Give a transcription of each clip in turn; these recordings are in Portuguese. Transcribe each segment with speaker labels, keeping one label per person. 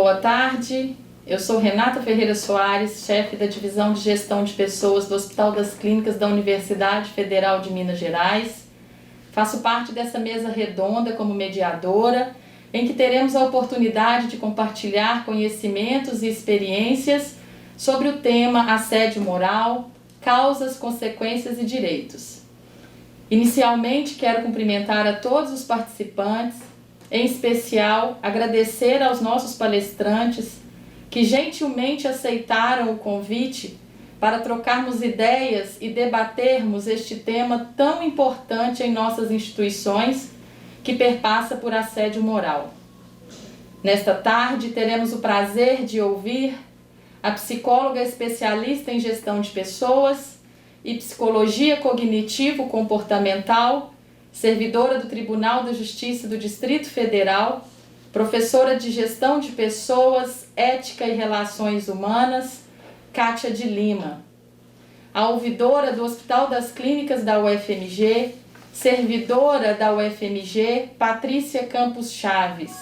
Speaker 1: Boa tarde, eu sou Renata Ferreira Soares, chefe da Divisão de Gestão de Pessoas do Hospital das Clínicas da Universidade Federal de Minas Gerais. Faço parte dessa mesa redonda como mediadora, em que teremos a oportunidade de compartilhar conhecimentos e experiências sobre o tema assédio moral, causas, consequências e direitos. Inicialmente, quero cumprimentar a todos os participantes, em especial agradecer aos nossos palestrantes que gentilmente aceitaram o convite para trocarmos ideias e debatermos este tema tão importante em nossas instituições, que perpassa por assédio moral. Nesta tarde, teremos o prazer de ouvir a psicóloga especialista em gestão de pessoas e psicologia cognitivo-comportamental, servidora do Tribunal da Justiça do Distrito Federal, professora de Gestão de Pessoas, Ética e Relações Humanas, Kátia de Lima. A ouvidora do Hospital das Clínicas da UFMG, servidora da UFMG, Patrícia Campos Chaves.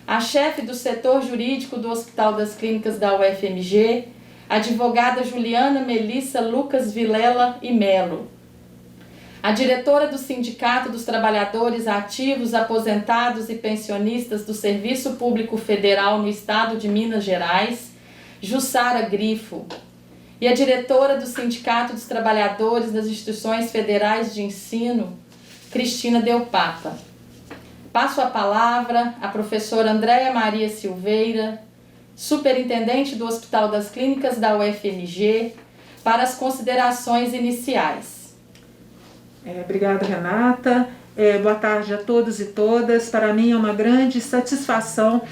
Speaker 1: A chefe do setor jurídico do Hospital das Clínicas da UFMG, advogada Juliana Melissa Lucas Vilela e Melo. A diretora do Sindicato dos Trabalhadores Ativos, Aposentados e Pensionistas do Serviço Público Federal no Estado de Minas Gerais, Jussara Grifo. E a diretora do Sindicato dos Trabalhadores das Instituições Federais de Ensino, Cristina Del Papa. Passo a palavra à professora Andréia Maria Silveira, superintendente do Hospital das Clínicas da UFMG, para as considerações iniciais.
Speaker 2: Obrigada, Renata. Boa tarde a todos e todas. Para mim é uma grande satisfação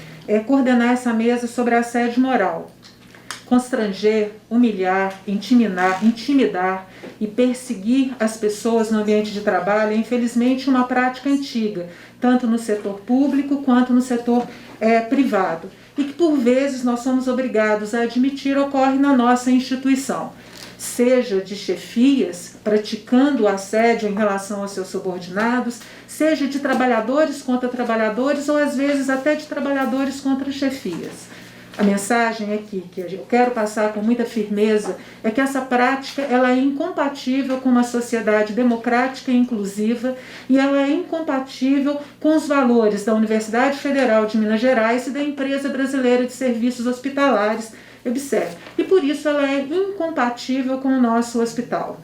Speaker 2: coordenar essa mesa sobre assédio moral. Constranger, humilhar, intimidar e perseguir as pessoas no ambiente de trabalho é infelizmente uma prática antiga, tanto no setor público quanto no setor privado, e que por vezes nós somos obrigados a admitir ocorre na nossa instituição, seja de chefias praticando o assédio em relação aos seus subordinados, seja de trabalhadores contra trabalhadores ou às vezes até de trabalhadores contra chefias. A mensagem aqui que eu quero passar com muita firmeza é que essa prática ela é incompatível com uma sociedade democrática e inclusiva, e ela é incompatível com os valores da Universidade Federal de Minas Gerais e da Empresa Brasileira de Serviços Hospitalares, EBSER, e por isso ela é incompatível com o nosso hospital.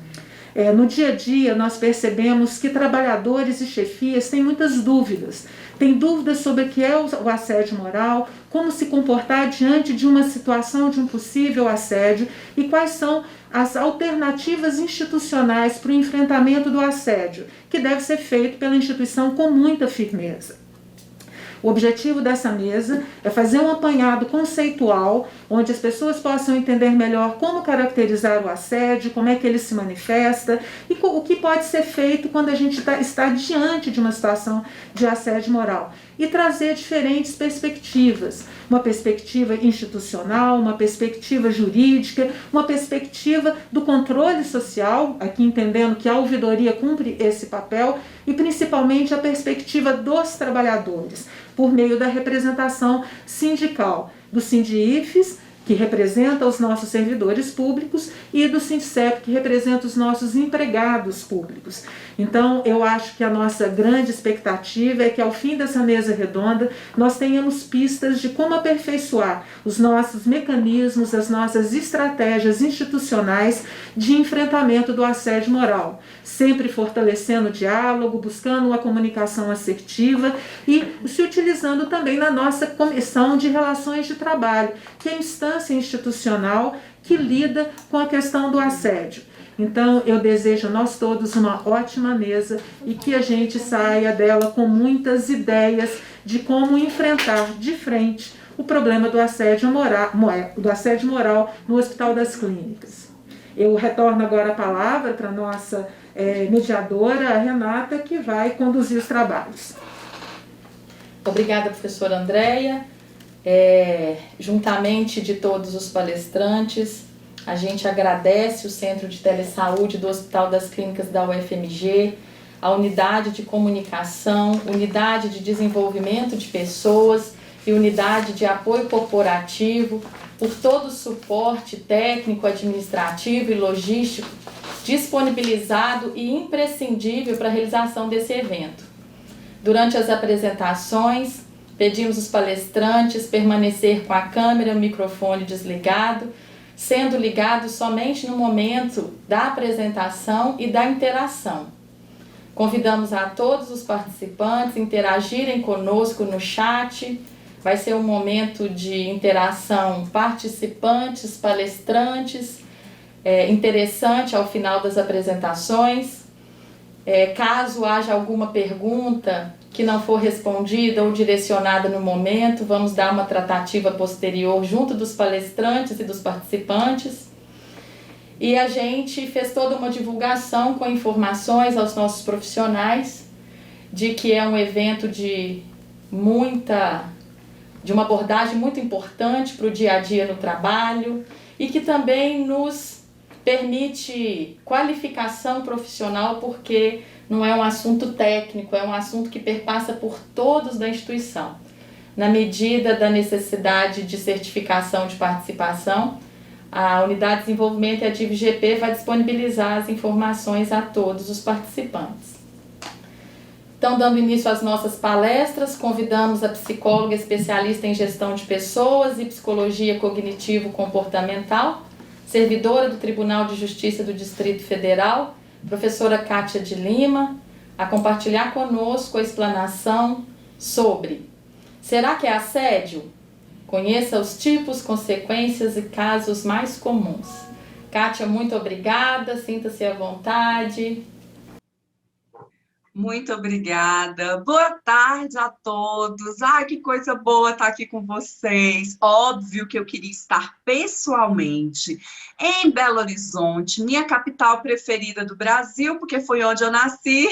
Speaker 2: No dia a dia nós percebemos que trabalhadores e chefias têm muitas dúvidas. Tem dúvidas sobre o que é o assédio moral, como se comportar diante de uma situação de um possível assédio e quais são as alternativas institucionais para o enfrentamento do assédio, que deve ser feito pela instituição com muita firmeza. O objetivo dessa mesa é fazer um apanhado conceitual, onde as pessoas possam entender melhor como caracterizar o assédio, como é que ele se manifesta e o que pode ser feito quando a gente está diante de uma situação de assédio moral. E trazer diferentes perspectivas, uma perspectiva institucional, uma perspectiva jurídica, uma perspectiva do controle social, aqui entendendo que a ouvidoria cumpre esse papel, e principalmente a perspectiva dos trabalhadores, por meio da representação sindical, do Sindifes, que representa os nossos servidores públicos, e do Sindicep, que representa os nossos empregados públicos. Então, eu acho que a nossa grande expectativa é que, ao fim dessa mesa redonda, nós tenhamos pistas de como aperfeiçoar os nossos mecanismos, as nossas estratégias institucionais de enfrentamento do assédio moral, sempre fortalecendo o diálogo, buscando uma comunicação assertiva e se utilizando também na nossa Comissão de Relações de Trabalho, que é a instância institucional que lida com a questão do assédio. Então, eu desejo a nós todos uma ótima mesa e que a gente saia dela com muitas ideias de como enfrentar de frente o problema do assédio moral no Hospital das Clínicas. Eu retorno agora a palavra para a nossa mediadora, a Renata, que vai conduzir os trabalhos.
Speaker 1: Obrigada, professora Andréia. Juntamente de todos os palestrantes, a gente agradece o Centro de Telesaúde do Hospital das Clínicas da UFMG, a Unidade de Comunicação, Unidade de Desenvolvimento de Pessoas e unidade de apoio corporativo, por todo o suporte técnico, administrativo e logístico disponibilizado e imprescindível para a realização desse evento. Durante as apresentações, pedimos aos palestrantes permanecer com a câmera e o microfone desligado, sendo ligado somente no momento da apresentação e da interação. Convidamos a todos os participantes a interagirem conosco no chat. Vai ser um momento de interação participantes, palestrantes, interessante ao final das apresentações. Caso haja alguma pergunta que não for respondida ou direcionada no momento, vamos dar uma tratativa posterior junto dos palestrantes e dos participantes. E a gente fez toda uma divulgação com informações aos nossos profissionais de que é um evento de uma abordagem muito importante para o dia a dia no trabalho e que também nos permite qualificação profissional, porque não é um assunto técnico, é um assunto que perpassa por todos da instituição. Na medida da necessidade de certificação de participação, a Unidade de Desenvolvimento e a DIV-GP vai disponibilizar as informações a todos os participantes. Então, dando início às nossas palestras, convidamos a psicóloga especialista em gestão de pessoas e psicologia cognitivo-comportamental, servidora do Tribunal de Justiça do Distrito Federal, professora Kátia de Lima, a compartilhar conosco a explanação sobre: será que é assédio? Conheça os tipos, consequências e casos mais comuns. Kátia, muito obrigada, sinta-se à vontade.
Speaker 3: Muito obrigada. Boa tarde a todos. Ai, que coisa boa estar aqui com vocês. Óbvio que eu queria estar pessoalmente em Belo Horizonte, minha capital preferida do Brasil, porque foi onde eu nasci.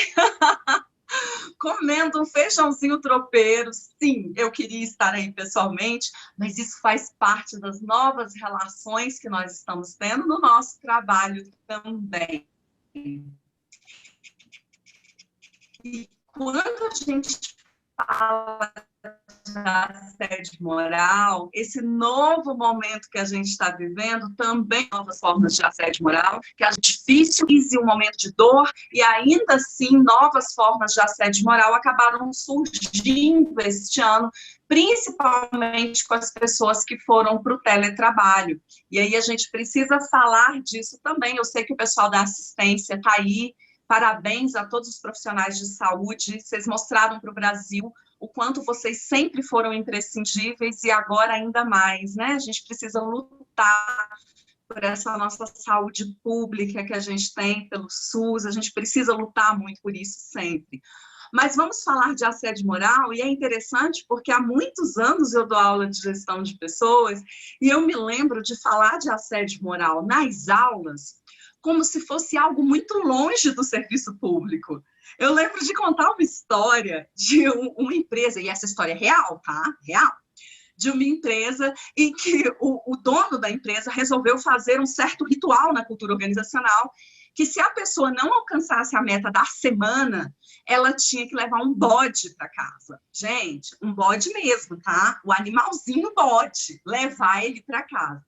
Speaker 3: Comendo um feijãozinho tropeiro. Sim, eu queria estar aí pessoalmente, mas isso faz parte das novas relações que nós estamos tendo no nosso trabalho também. E quando a gente fala de assédio moral, esse novo momento que a gente está vivendo também novas formas de assédio moral, que é difícil, e um momento de dor, e ainda assim novas formas de assédio moral acabaram surgindo este ano, principalmente com as pessoas que foram para o teletrabalho. E aí a gente precisa falar disso também. Eu sei que o pessoal da assistência está aí. Parabéns a todos os profissionais de saúde, vocês mostraram para o Brasil o quanto vocês sempre foram imprescindíveis e agora ainda mais, né? A gente precisa lutar por essa nossa saúde pública que a gente tem pelo SUS, a gente precisa lutar muito por isso sempre. Mas vamos falar de assédio moral, e é interessante porque há muitos anos eu dou aula de gestão de pessoas e eu me lembro de falar de assédio moral nas aulas como se fosse algo muito longe do serviço público. Eu lembro de contar uma história de uma empresa, e essa história é real, tá? Real. De uma empresa em que o dono da empresa resolveu fazer um certo ritual na cultura organizacional, que se a pessoa não alcançasse a meta da semana, ela tinha que levar um bode para casa. Gente, um bode mesmo, tá? O animalzinho bode, levar ele para casa.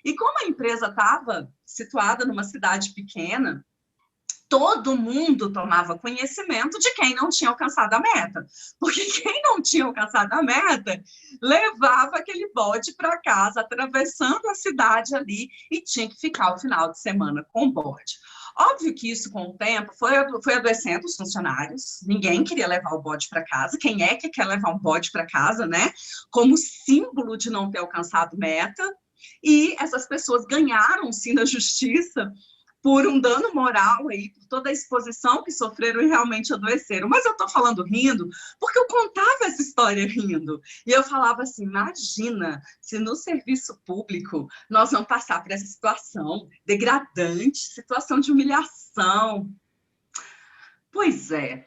Speaker 3: E como a empresa estava situada numa cidade pequena, todo mundo tomava conhecimento de quem não tinha alcançado a meta. Porque quem não tinha alcançado a meta levava aquele bode para casa, atravessando a cidade ali, e tinha que ficar o final de semana com o bode. Óbvio que isso, com o tempo, foi adoecendo os funcionários. Ninguém queria levar o bode para casa. Quem é que quer levar um bode para casa, né? Como símbolo de não ter alcançado meta. E essas pessoas ganharam-se na justiça por um dano moral aí, por toda a exposição que sofreram e realmente adoeceram. Mas eu estou falando rindo porque eu contava essa história rindo. E eu falava assim, imagina se no serviço público nós vamos passar por essa situação degradante, situação de humilhação. Pois é.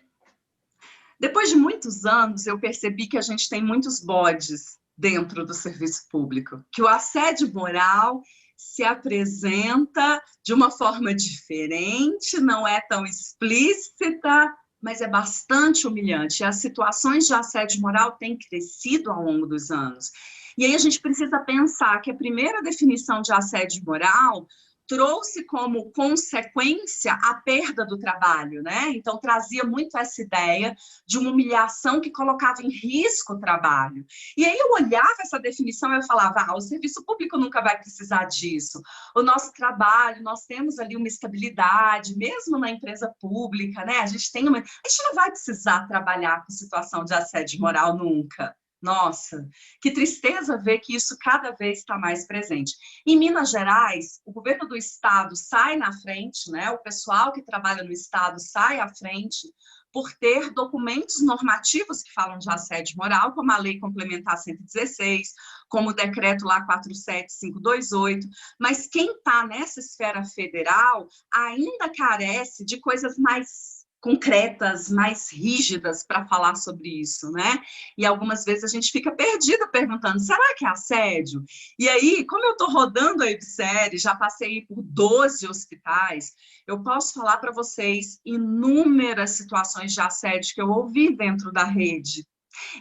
Speaker 3: Depois de muitos anos, eu percebi que a gente tem muitos bodes dentro do serviço público, que o assédio moral se apresenta de uma forma diferente, não é tão explícita, mas é bastante humilhante. E as situações de assédio moral têm crescido ao longo dos anos. E aí a gente precisa pensar que a primeira definição de assédio moral trouxe como consequência a perda do trabalho, né? Então, trazia muito essa ideia de uma humilhação que colocava em risco o trabalho. E aí eu olhava essa definição e eu falava, o serviço público nunca vai precisar disso. O nosso trabalho, nós temos ali uma estabilidade, mesmo na empresa pública, né? A gente não vai precisar trabalhar com situação de assédio moral nunca. Nossa, que tristeza ver que isso cada vez está mais presente. Em Minas Gerais, o governo do estado sai na frente, né? O pessoal que trabalha no estado sai à frente por ter documentos normativos que falam de assédio moral, como a Lei Complementar 116, como o decreto lá 47528, mas quem está nessa esfera federal ainda carece de coisas mais concretas, mais rígidas para falar sobre isso, né? E algumas vezes a gente fica perdida perguntando, será que é assédio? E aí, como eu estou rodando a websérie, já passei por 12 hospitais, eu posso falar para vocês inúmeras situações de assédio que eu ouvi dentro da rede.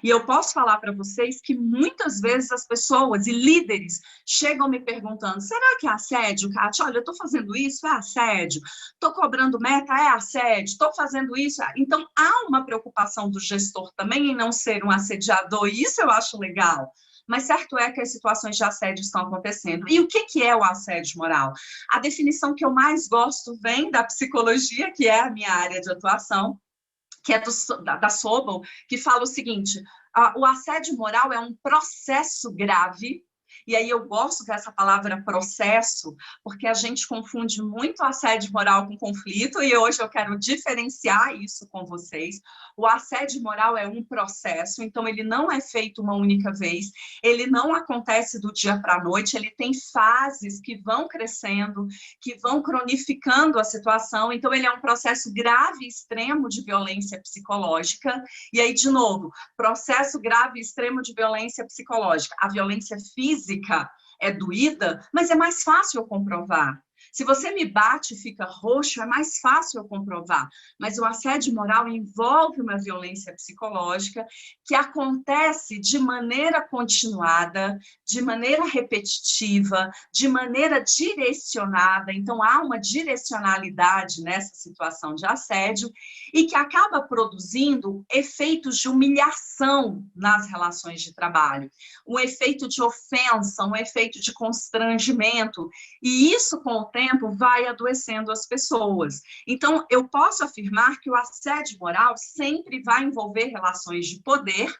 Speaker 3: E eu posso falar para vocês que muitas vezes as pessoas e líderes chegam me perguntando, será que é assédio, Kátia? Olha, eu estou fazendo isso, é assédio. Estou cobrando meta, é assédio. Estou fazendo isso. Então, há uma preocupação do gestor também em não ser um assediador, e isso eu acho legal. Mas certo é que as situações de assédio estão acontecendo. E o que é o assédio moral? A definição que eu mais gosto vem da psicologia, que é a minha área de atuação, que é da Sobel, que fala o seguinte, o assédio moral é um processo grave, e aí eu gosto dessa palavra processo, porque a gente confunde muito assédio moral com conflito, e hoje eu quero diferenciar isso com vocês. O assédio moral é um processo, então ele não é feito uma única vez, ele não acontece do dia para a noite, ele tem fases que vão crescendo, que vão cronificando a situação, então ele é um processo grave e extremo de violência psicológica, e aí, de novo, processo grave e extremo de violência psicológica. A violência física é doída, mas é mais fácil eu comprovar. Se você me bate e fica roxo, é mais fácil eu comprovar. Mas o assédio moral envolve uma violência psicológica que acontece de maneira continuada, de maneira repetitiva, de maneira direcionada. Então, há uma direcionalidade nessa situação de assédio e que acaba produzindo efeitos de humilhação nas relações de trabalho, um efeito de ofensa, um efeito de constrangimento. E isso, com o tempo, vai adoecendo as pessoas. Então, eu posso afirmar que o assédio moral sempre vai envolver relações de poder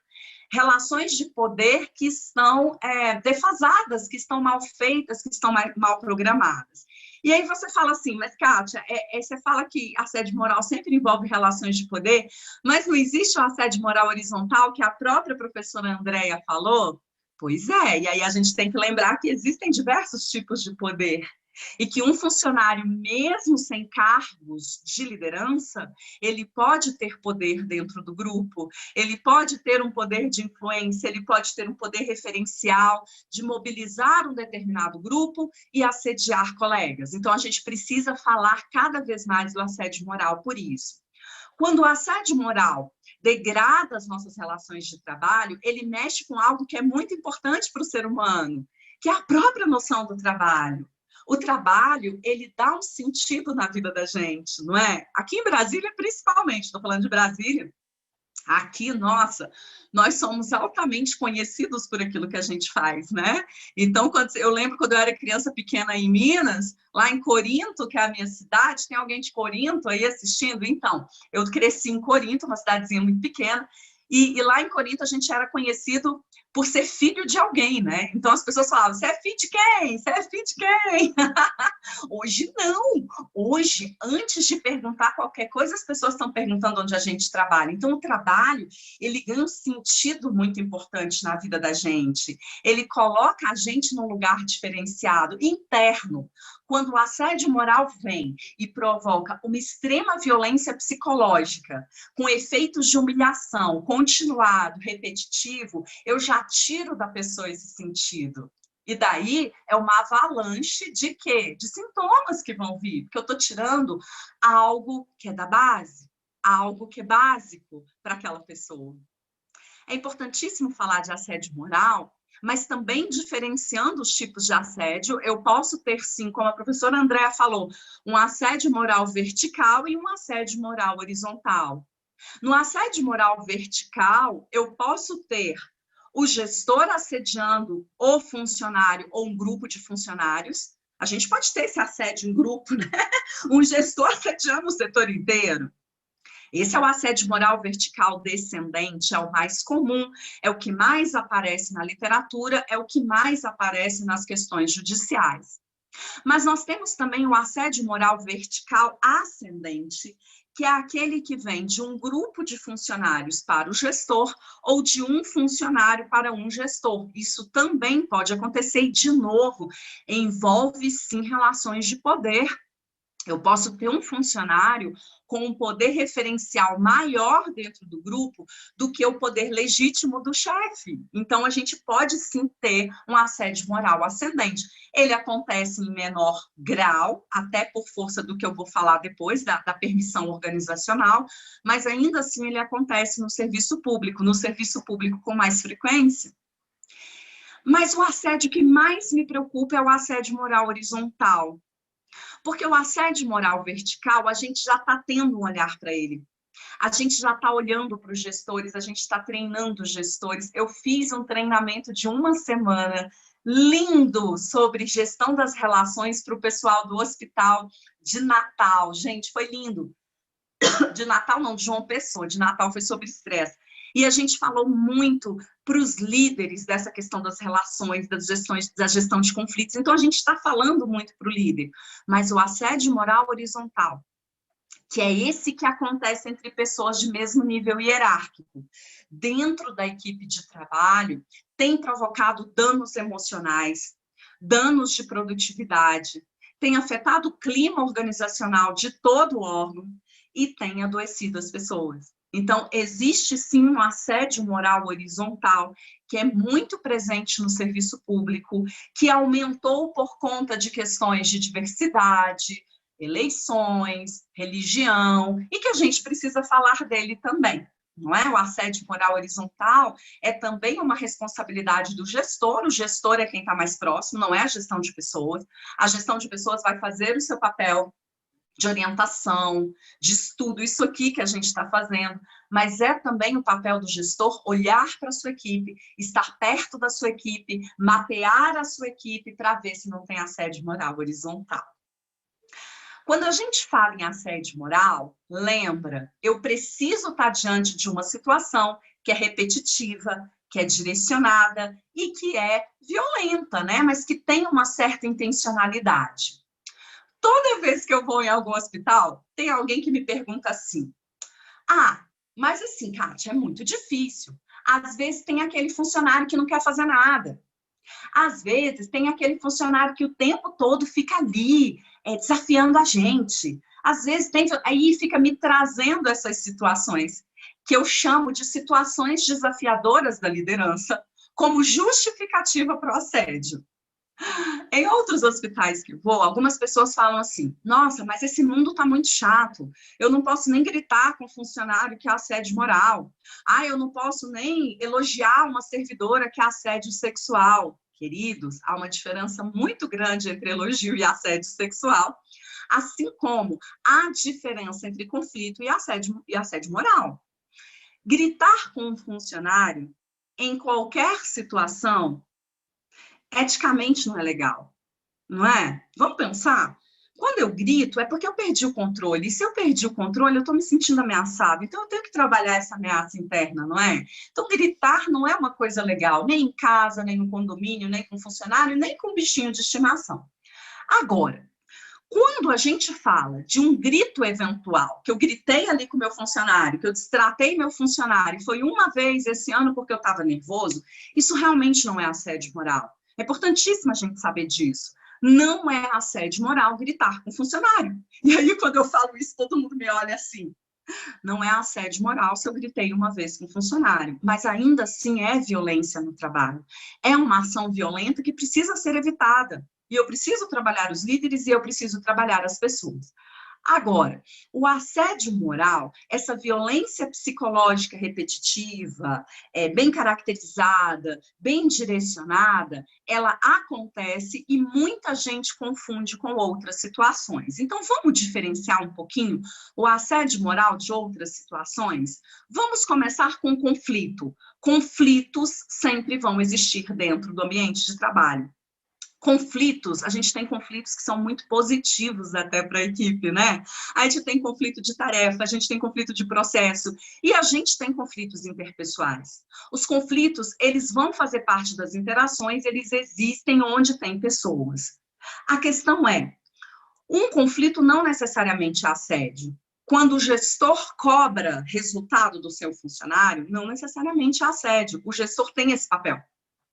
Speaker 3: que estão defasadas, que estão mal feitas, que estão mal programadas. E aí você fala assim, mas Kátia, você fala que assédio moral sempre envolve relações de poder, mas não existe um assédio moral horizontal que a própria professora Andréia falou? Pois é, e aí a gente tem que lembrar que existem diversos tipos de poder. E que um funcionário, mesmo sem cargos de liderança, ele pode ter poder dentro do grupo, ele pode ter um poder de influência, ele pode ter um poder referencial de mobilizar um determinado grupo e assediar colegas. Então, a gente precisa falar cada vez mais do assédio moral por isso. Quando o assédio moral degrada as nossas relações de trabalho, ele mexe com algo que é muito importante para o ser humano, que é a própria noção do trabalho. O trabalho, ele dá um sentido na vida da gente, não é? Aqui em Brasília, principalmente, estou falando de Brasília, aqui, nossa, nós somos altamente conhecidos por aquilo que a gente faz, né? Então, eu lembro quando eu era criança pequena em Minas, lá em Corinto, que é a minha cidade, tem alguém de Corinto aí assistindo? Então, eu cresci em Corinto, uma cidadezinha muito pequena, e lá em Corinto a gente era conhecido por ser filho de alguém, né? Então as pessoas falavam, você é filho de quem? Você é filho de quem? Hoje não. Hoje, antes de perguntar qualquer coisa, as pessoas estão perguntando onde a gente trabalha. Então o trabalho, ele ganha um sentido muito importante na vida da gente. Ele coloca a gente num lugar diferenciado, interno. Quando o assédio moral vem e provoca uma extrema violência psicológica, com efeitos de humilhação, continuado, repetitivo, eu já tiro da pessoa esse sentido. E daí é uma avalanche de quê? De sintomas que vão vir, porque eu estou tirando algo que é da base, algo que é básico para aquela pessoa. É importantíssimo falar de assédio moral, mas também diferenciando os tipos de assédio, eu posso ter, sim, como a professora Andréa falou, um assédio moral vertical e um assédio moral horizontal. No assédio moral vertical, eu posso ter o gestor assediando o funcionário ou um grupo de funcionários. A gente pode ter esse assédio em grupo, né? Um gestor assediando o setor inteiro. Esse é o assédio moral vertical descendente, é o mais comum, é o que mais aparece na literatura, é o que mais aparece nas questões judiciais. Mas nós temos também o assédio moral vertical ascendente, que é aquele que vem de um grupo de funcionários para o gestor ou de um funcionário para um gestor. Isso também pode acontecer e, de novo, envolve, sim, relações de poder. Eu posso ter um funcionário com um poder referencial maior dentro do grupo do que o poder legítimo do chefe. Então, a gente pode, sim, ter um assédio moral ascendente. Ele acontece em menor grau, até por força do que eu vou falar depois, da permissão organizacional, mas ainda assim ele acontece no serviço público com mais frequência. Mas o assédio que mais me preocupa é o assédio moral horizontal. Porque o assédio moral vertical, a gente já está tendo um olhar para ele. A gente já está olhando para os gestores, a gente está treinando os gestores. Eu fiz um treinamento de 1 semana, lindo, sobre gestão das relações para o pessoal do hospital de Natal. Gente, foi lindo. De Natal não, de João Pessoa, de Natal foi sobre estresse. E a gente falou muito para os líderes dessa questão das relações, da gestão de conflitos. Então, a gente está falando muito para o líder. Mas o assédio moral horizontal, que é esse que acontece entre pessoas de mesmo nível hierárquico, dentro da equipe de trabalho, tem provocado danos emocionais, danos de produtividade, tem afetado o clima organizacional de todo o órgão e tem adoecido as pessoas. Então, existe sim um assédio moral horizontal, que é muito presente no serviço público, que aumentou por conta de questões de diversidade, eleições, religião, e que a gente precisa falar dele também, não é? O assédio moral horizontal é também uma responsabilidade do gestor, o gestor é quem está mais próximo, não é a gestão de pessoas. A gestão de pessoas vai fazer o seu papel de orientação, de estudo, isso aqui que a gente está fazendo, mas é também o papel do gestor olhar para a sua equipe, estar perto da sua equipe, mapear a sua equipe para ver se não tem assédio moral horizontal. Quando a gente fala em assédio moral, lembra, eu preciso estar diante de uma situação que é repetitiva, que é direcionada e que é violenta, né? Mas que tem uma certa intencionalidade. Toda vez que eu vou em algum hospital, tem alguém que me pergunta assim, mas assim, Kátia, é muito difícil. Às vezes tem aquele funcionário que não quer fazer nada. Às vezes tem aquele funcionário que o tempo todo fica ali, desafiando a gente. Às vezes aí fica me trazendo essas situações, que eu chamo de situações desafiadoras da liderança, como justificativa para o assédio. Em outros hospitais que vou, algumas pessoas falam assim, nossa, mas esse mundo está muito chato, eu não posso nem gritar com um funcionário que é assédio moral, eu não posso nem elogiar uma servidora que é assédio sexual. Queridos, há uma diferença muito grande entre elogio e assédio sexual, assim como há diferença entre conflito e assédio moral. Gritar com um funcionário em qualquer situação eticamente não é legal, não é? Vamos pensar? Quando eu grito, é porque eu perdi o controle. E se eu perdi o controle, eu estou me sentindo ameaçado. Então, eu tenho que trabalhar essa ameaça interna, não é? Então, gritar não é uma coisa legal, nem em casa, nem no condomínio, nem com funcionário, nem com bichinho de estimação. Agora, quando a gente fala de um grito eventual, que eu gritei ali com o meu funcionário, que eu destratei meu funcionário, foi uma vez esse ano porque eu estava nervoso, isso realmente não é assédio moral. É importantíssimo a gente saber disso. Não é assédio moral gritar com o funcionário. E aí, quando eu falo isso, todo mundo me olha assim. Não é assédio moral se eu gritei uma vez com o funcionário, mas ainda assim é violência no trabalho. É uma ação violenta que precisa ser evitada. E eu preciso trabalhar os líderes e eu preciso trabalhar as pessoas. Agora, o assédio moral, essa violência psicológica repetitiva, bem caracterizada, bem direcionada, ela acontece e muita gente confunde com outras situações. Então, vamos diferenciar um pouquinho o assédio moral de outras situações? Vamos começar com o conflito. Conflitos sempre vão existir dentro do ambiente de trabalho. Conflitos, a gente tem conflitos que são muito positivos até para a equipe, né? A gente tem conflito de tarefa, a gente tem conflito de processo e a gente tem conflitos interpessoais. Os conflitos, eles vão fazer parte das interações, eles existem onde tem pessoas. A questão é, um conflito não necessariamente é assédio. Quando o gestor cobra resultado do seu funcionário, não necessariamente é assédio. O gestor tem esse papel.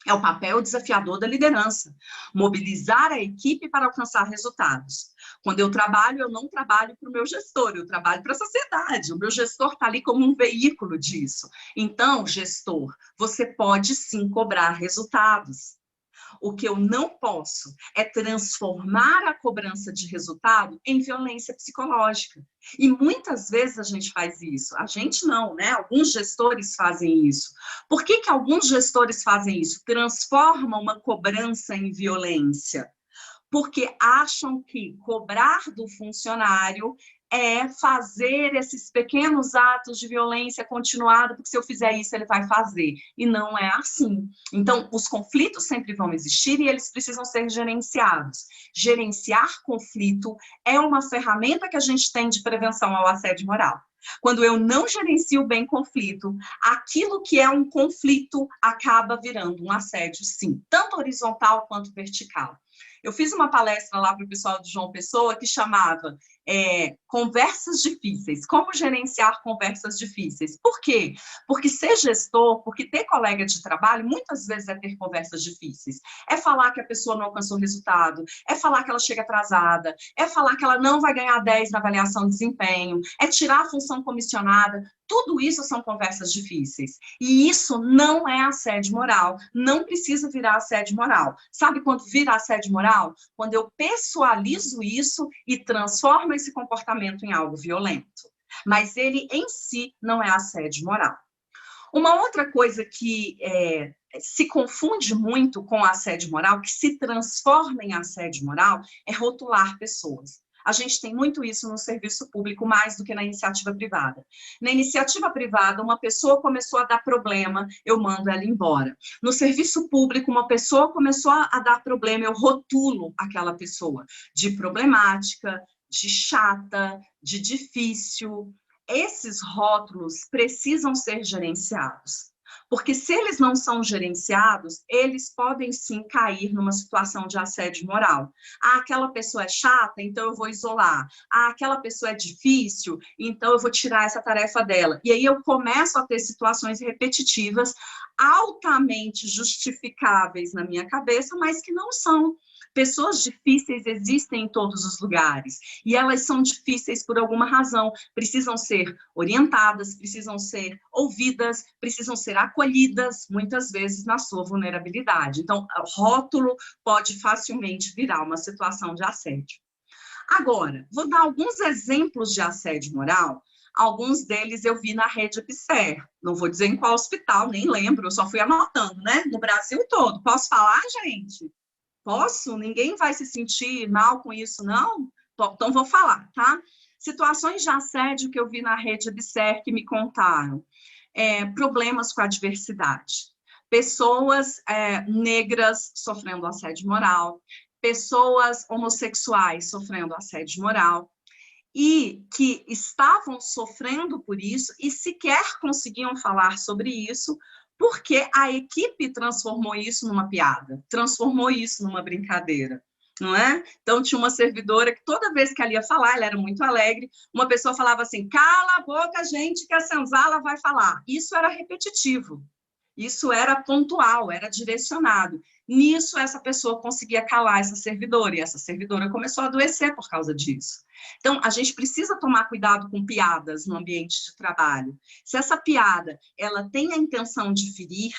Speaker 3: É o papel desafiador da liderança, mobilizar a equipe para alcançar resultados. Quando eu trabalho, eu não trabalho para o meu gestor, eu trabalho para a sociedade. O meu gestor está ali como um veículo disso. Então, gestor, você pode sim cobrar resultados. O que eu não posso é transformar a cobrança de resultado em violência psicológica. E muitas vezes a gente faz isso. A gente não, né? Alguns gestores fazem isso. Por que que alguns gestores fazem isso? Transformam uma cobrança em violência. Porque acham que cobrar do funcionário é fazer esses pequenos atos de violência continuada, porque se eu fizer isso, ele vai fazer. E não é assim. Então, os conflitos sempre vão existir e eles precisam ser gerenciados. Gerenciar conflito é uma ferramenta que a gente tem de prevenção ao assédio moral. Quando eu não gerencio bem conflito, aquilo que é um conflito acaba virando um assédio, sim, tanto horizontal quanto vertical. Eu fiz uma palestra lá para o pessoal de João Pessoa que chamava Conversas Difíceis, como gerenciar conversas difíceis. Por quê? Porque ser gestor, porque ter colega de trabalho, muitas vezes é ter conversas difíceis. É falar que a pessoa não alcançou o resultado, é falar que ela chega atrasada, é falar que ela não vai ganhar 10 na avaliação de desempenho, é tirar a função comissionada. Tudo isso são conversas difíceis. E isso não é assédio moral. Não precisa virar assédio moral. Sabe quando vira assédio moral? Quando eu pessoalizo isso e transformo esse comportamento em algo violento. Mas ele em si não é assédio moral. Uma outra coisa que se confunde muito com assédio moral, que se transforma em assédio moral, é rotular pessoas. A gente tem muito isso no serviço público, mais do que na iniciativa privada. Na iniciativa privada, uma pessoa começou a dar problema, eu mando ela embora. No serviço público, uma pessoa começou a dar problema, eu rotulo aquela pessoa de problemática, de chata, de difícil. Esses rótulos precisam ser gerenciados. Porque se eles não são gerenciados, eles podem sim cair numa situação de assédio moral. Ah, aquela pessoa é chata, então eu vou isolar. Ah, aquela pessoa é difícil, então eu vou tirar essa tarefa dela. E aí eu começo a ter situações repetitivas, altamente justificáveis na minha cabeça, mas que não são. Pessoas difíceis existem em todos os lugares e elas são difíceis por alguma razão, precisam ser orientadas, precisam ser ouvidas, precisam ser acolhidas, muitas vezes na sua vulnerabilidade. Então, o rótulo pode facilmente virar uma situação de assédio. Agora, vou dar alguns exemplos de assédio moral. Alguns deles eu vi na rede Epicér. Não vou dizer em qual hospital, nem lembro, eu só fui anotando, né? No Brasil todo. Posso falar, gente? Posso? Ninguém vai se sentir mal com isso, não? Então, vou falar, tá? Situações de assédio que eu vi na rede Epicér que me contaram. Problemas com a diversidade. Pessoas negras sofrendo assédio moral. Pessoas homossexuais sofrendo assédio moral. E que estavam sofrendo por isso e sequer conseguiam falar sobre isso, porque a equipe transformou isso numa piada, transformou isso numa brincadeira, não é? Então, tinha uma servidora que toda vez que ela ia falar, ela era muito alegre, uma pessoa falava assim, cala a boca, gente, que a senzala vai falar. Isso era repetitivo, isso era pontual, era direcionado. Nisso, essa pessoa conseguia calar essa servidora, e essa servidora começou a adoecer por causa disso. Então, a gente precisa tomar cuidado com piadas no ambiente de trabalho. Se essa piada ela tem a intenção de ferir,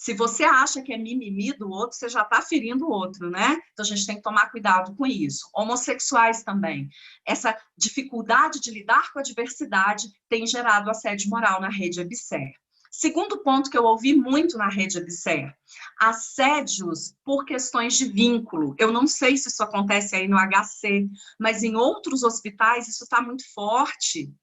Speaker 3: Se você acha que é mimimi do outro, você já está ferindo o outro, né? Então, a gente tem que tomar cuidado com isso. Homossexuais também. Essa dificuldade de lidar com a diversidade tem gerado assédio moral na rede EBSER. Segundo ponto que eu ouvi muito na rede EBSER, assédios por questões de vínculo. Eu não sei se isso acontece aí no HC, mas em outros hospitais isso está muito forte.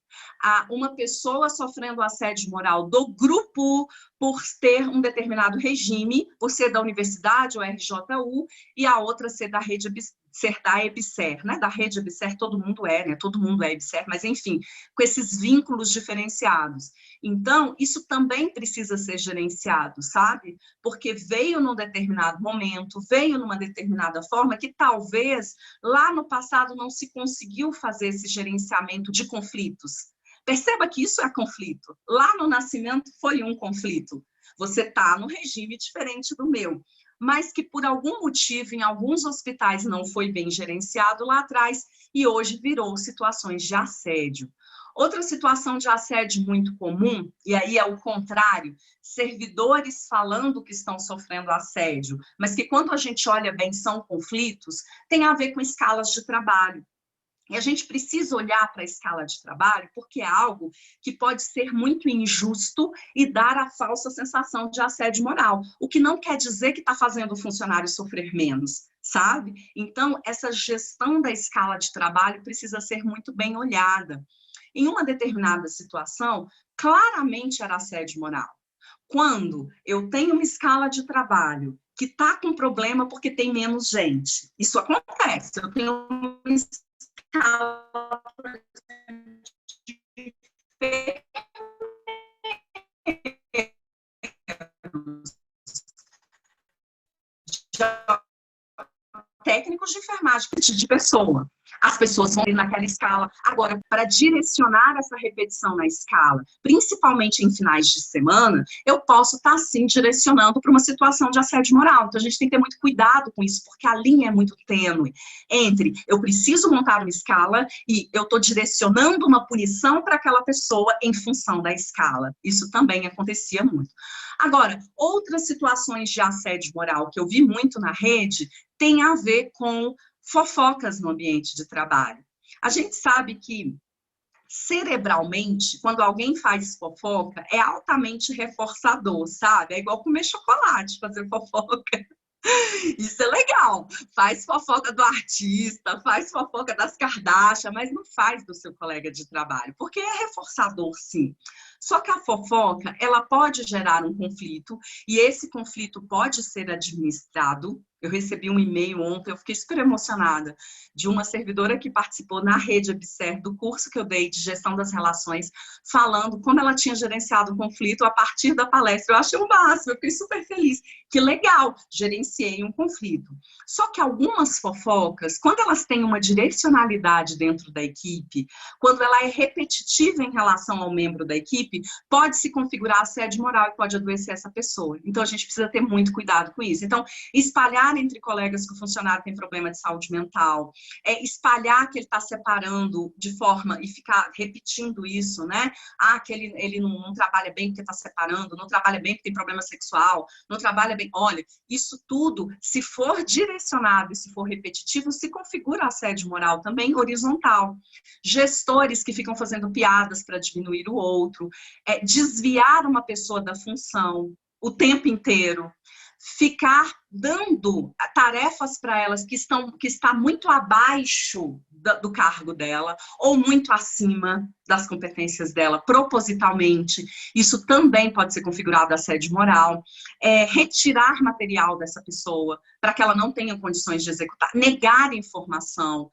Speaker 3: Uma pessoa sofrendo assédio moral do grupo por ter um determinado regime, por ser da universidade ou RJU, e a outra ser da rede ser da EBSER, né? Da rede EBSER todo mundo é, né? Todo mundo é EBSER, mas enfim, com esses vínculos diferenciados. Então, isso também precisa ser gerenciado, sabe? Porque veio num determinado momento, veio numa determinada forma que talvez lá no passado não se conseguiu fazer esse gerenciamento de conflitos. Perceba que isso é conflito. Lá no nascimento foi um conflito. Você está no regime diferente do meu, mas que por algum motivo em alguns hospitais não foi bem gerenciado lá atrás e hoje virou situações de assédio. Outra situação de assédio muito comum, e aí é o contrário, servidores falando que estão sofrendo assédio, mas que quando a gente olha bem são conflitos, tem a ver com escalas de trabalho. E a gente precisa olhar para a escala de trabalho porque é algo que pode ser muito injusto e dar a falsa sensação de assédio moral, o que não quer dizer que está fazendo o funcionário sofrer menos, sabe? Então, essa gestão da escala de trabalho precisa ser muito bem olhada. Em uma determinada situação, claramente era assédio moral. Quando eu tenho uma escala de trabalho que está com problema porque tem menos gente, isso acontece, eu tenho uma escala de técnicos de enfermagem de pessoa. As pessoas vão ir naquela escala. Agora, para direcionar essa repetição na escala, principalmente em finais de semana, eu posso estar, sim, direcionando para uma situação de assédio moral. Então, a gente tem que ter muito cuidado com isso, porque a linha é muito tênue entre eu preciso montar uma escala e eu estou direcionando uma punição para aquela pessoa em função da escala. Isso também acontecia muito. Agora, outras situações de assédio moral que eu vi muito na rede tem a ver com fofocas no ambiente de trabalho. A gente sabe que, cerebralmente, quando alguém faz fofoca, é altamente reforçador, sabe? É igual comer chocolate, fazer fofoca. Isso é legal. Faz fofoca do artista, faz fofoca das Kardashian, mas não faz do seu colega de trabalho, porque é reforçador, sim. Só que a fofoca, ela pode gerar um conflito, e esse conflito pode ser administrado. Eu recebi um e-mail ontem, eu fiquei super emocionada, de uma servidora que participou na rede EBSER, do curso que eu dei de gestão das relações, falando como ela tinha gerenciado o conflito a partir da palestra. Eu achei o máximo, eu fiquei super feliz. Que legal, gerenciei um conflito. Só que algumas fofocas, quando elas têm uma direcionalidade dentro da equipe, quando ela é repetitiva em relação ao membro da equipe, pode se configurar assédio moral e pode adoecer essa pessoa. Então, a gente precisa ter muito cuidado com isso. Então, espalhar entre colegas que o funcionário tem problema de saúde mental, espalhar que ele está separando de forma e ficar repetindo isso, né? Que ele não trabalha bem porque está separando, não trabalha bem porque tem problema sexual, não trabalha bem. Olha, isso tudo, se for direcionado e se for repetitivo, se configura assédio moral também horizontal. Gestores que ficam fazendo piadas para diminuir o outro, desviar uma pessoa da função o tempo inteiro, ficar dando tarefas para elas que está muito abaixo do cargo dela ou muito acima das competências dela, propositalmente. Isso também pode ser configurado assédio moral. Retirar material dessa pessoa para que ela não tenha condições de executar, negar informação,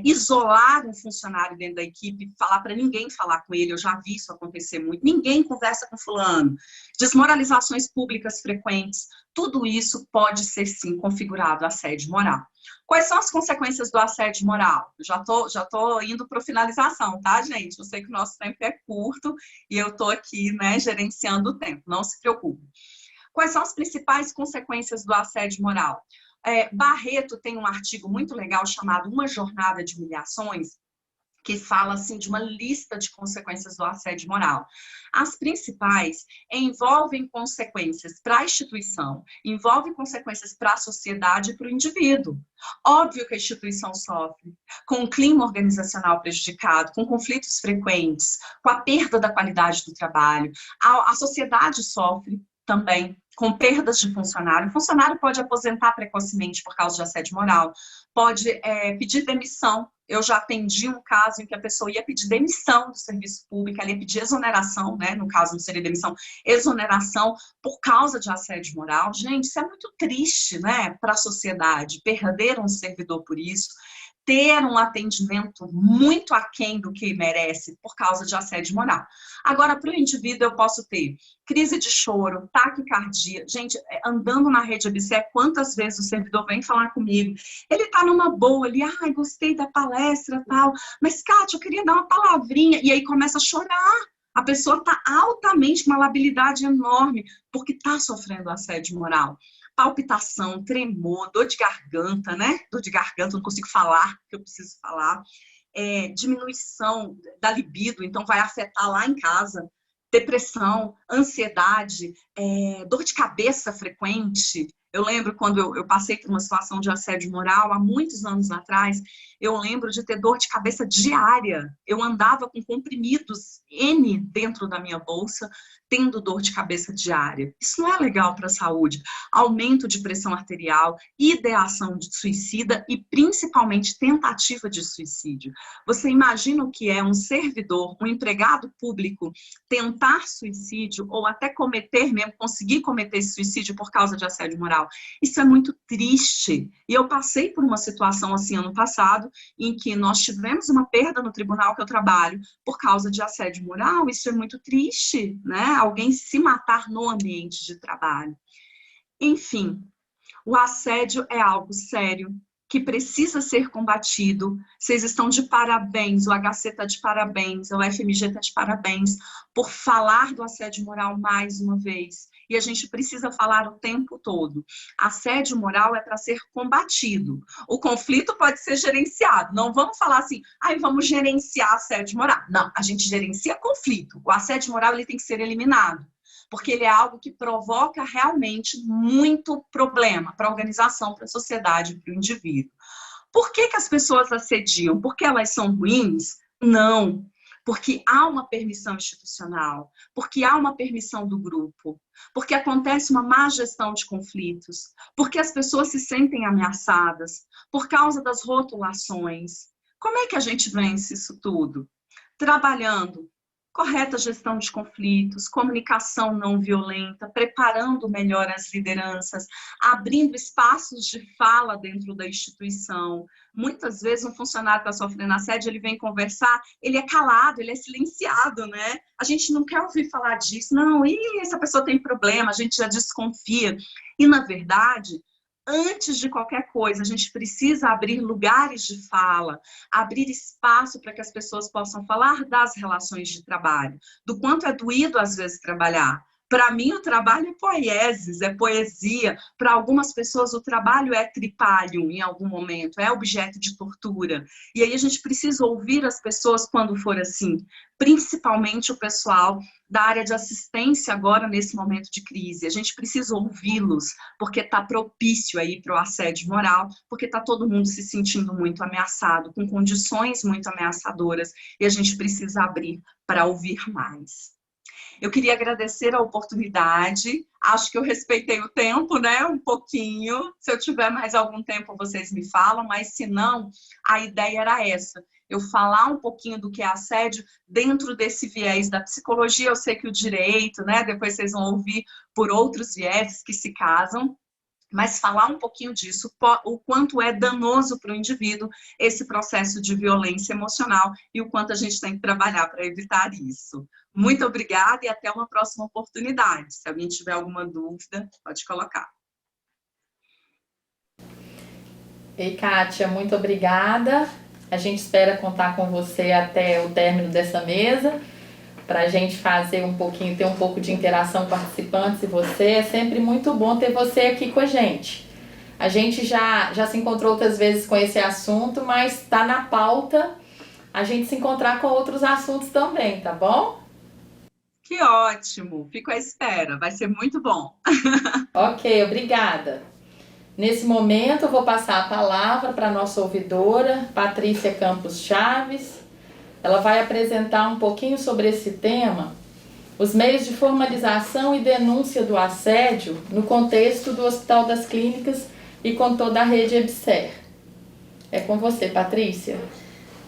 Speaker 3: isolar um funcionário dentro da equipe, falar para ninguém falar com ele. Eu já vi isso acontecer muito. Ninguém conversa com fulano. Desmoralizações públicas frequentes. Tudo isso pode ser, sim, configurado assédio moral. Quais são as consequências do assédio moral? Já tô indo para a finalização, tá, gente? Eu sei que o nosso tempo é curto e eu tô aqui, né, gerenciando o tempo, não se preocupe. Quais são as principais consequências do assédio moral? Barreto tem um artigo muito legal chamado Uma Jornada de Humilhações, que fala assim de uma lista de consequências do assédio moral. As principais envolvem consequências para a instituição, envolvem consequências para a sociedade e para o indivíduo. Óbvio que a instituição sofre com o clima organizacional prejudicado, com conflitos frequentes, com a perda da qualidade do trabalho. A sociedade sofre também com perdas de funcionário. O funcionário pode aposentar precocemente por causa de assédio moral, pode pedir demissão. Eu já atendi um caso em que a pessoa ia pedir demissão do serviço público, ela ia pedir exoneração, né? No caso não seria demissão, exoneração por causa de assédio moral. Gente, isso é muito triste, né, para a sociedade, perder um servidor por isso, ter um atendimento muito aquém do que merece por causa de assédio moral. Agora, para o indivíduo, eu posso ter crise de choro, taquicardia. Gente, andando na rede ABC, quantas vezes o servidor vem falar comigo? Ele está numa boa ali, ai, gostei da palestra e tal, mas, Kátia, eu queria dar uma palavrinha. E aí começa a chorar. A pessoa está altamente, com uma labilidade enorme, porque está sofrendo assédio moral. Palpitação, tremor, dor de garganta, né? Dor de garganta, não consigo falar, que eu preciso falar. Diminuição da libido, então vai afetar lá em casa. Depressão, ansiedade, dor de cabeça frequente. Eu lembro quando eu passei por uma situação de assédio moral, há muitos anos atrás, eu lembro de ter dor de cabeça diária. Eu andava com comprimidos N dentro da minha bolsa, tendo dor de cabeça diária. Isso não é legal para a saúde. Aumento de pressão arterial, ideação de suicida e principalmente tentativa de suicídio. Você imagina o que é um servidor, um empregado público, tentar suicídio ou até cometer mesmo, conseguir cometer esse suicídio por causa de assédio moral? Isso é muito triste. E eu passei por uma situação assim ano passado, em que nós tivemos uma perda no tribunal que eu trabalho por causa de assédio moral. Isso é muito triste, né? Alguém se matar no ambiente de trabalho. Enfim, o assédio é algo sério, que precisa ser combatido. Vocês estão de parabéns, o HC está de parabéns, o FMG está de parabéns por falar do assédio moral mais uma vez. E a gente precisa falar o tempo todo. Assédio moral é para ser combatido. O conflito pode ser gerenciado. Não vamos falar assim, vamos gerenciar assédio moral. Não, a gente gerencia conflito. O assédio moral ele tem que ser eliminado, porque ele é algo que provoca realmente muito problema para a organização, para a sociedade, para o indivíduo. Por que as pessoas assediam? Porque elas são ruins? Não. Porque há uma permissão institucional, porque há uma permissão do grupo, porque acontece uma má gestão de conflitos, porque as pessoas se sentem ameaçadas, por causa das rotulações. Como é que a gente vence isso tudo? Trabalhando correta gestão de conflitos, comunicação não violenta, preparando melhor as lideranças, abrindo espaços de fala dentro da instituição. Muitas vezes um funcionário que está sofrendo assédio, ele vem conversar, ele é calado, ele é silenciado, né? A gente não quer ouvir falar disso, não, essa pessoa tem problema, a gente já desconfia. E, na verdade, antes de qualquer coisa, a gente precisa abrir lugares de fala, abrir espaço para que as pessoas possam falar das relações de trabalho, do quanto é doído, às vezes, trabalhar. Para mim, o trabalho é poiesis, é poesia. Para algumas pessoas, o trabalho é tripalium em algum momento, é objeto de tortura. E aí a gente precisa ouvir as pessoas quando for assim, principalmente o pessoal da área de assistência agora nesse momento de crise. A gente precisa ouvi-los, porque está propício aí para o assédio moral, porque está todo mundo se sentindo muito ameaçado, com condições muito ameaçadoras, e a gente precisa abrir para ouvir mais. Eu queria agradecer a oportunidade, acho que eu respeitei o tempo, né, um pouquinho. Se eu tiver mais algum tempo, vocês me falam, mas se não, a ideia era essa. Eu falar um pouquinho do que é assédio dentro desse viés da psicologia. Eu sei que o direito, né, depois vocês vão ouvir por outros viés que se casam, mas falar um pouquinho disso, o quanto é danoso para o indivíduo esse processo de violência emocional e o quanto a gente tem que trabalhar para evitar isso. Muito obrigada e até uma próxima oportunidade. Se alguém tiver alguma dúvida, pode colocar.
Speaker 1: Ei, Kátia, muito obrigada. A gente espera contar com você até o término dessa mesa, para a gente fazer ter um pouco de interação com participantes e você. É sempre muito bom ter você aqui com a gente. A gente já se encontrou outras vezes com esse assunto, mas está na pauta a gente se encontrar com outros assuntos também, tá bom?
Speaker 3: Que ótimo! Fico à espera, vai ser muito bom.
Speaker 1: Ok, obrigada. Nesse momento, eu vou passar a palavra para a nossa ouvidora, Patrícia Campos Chaves. Ela vai apresentar um pouquinho sobre esse tema, os meios de formalização e denúncia do assédio no contexto do Hospital das Clínicas e com toda a rede EBSER. É com você, Patrícia.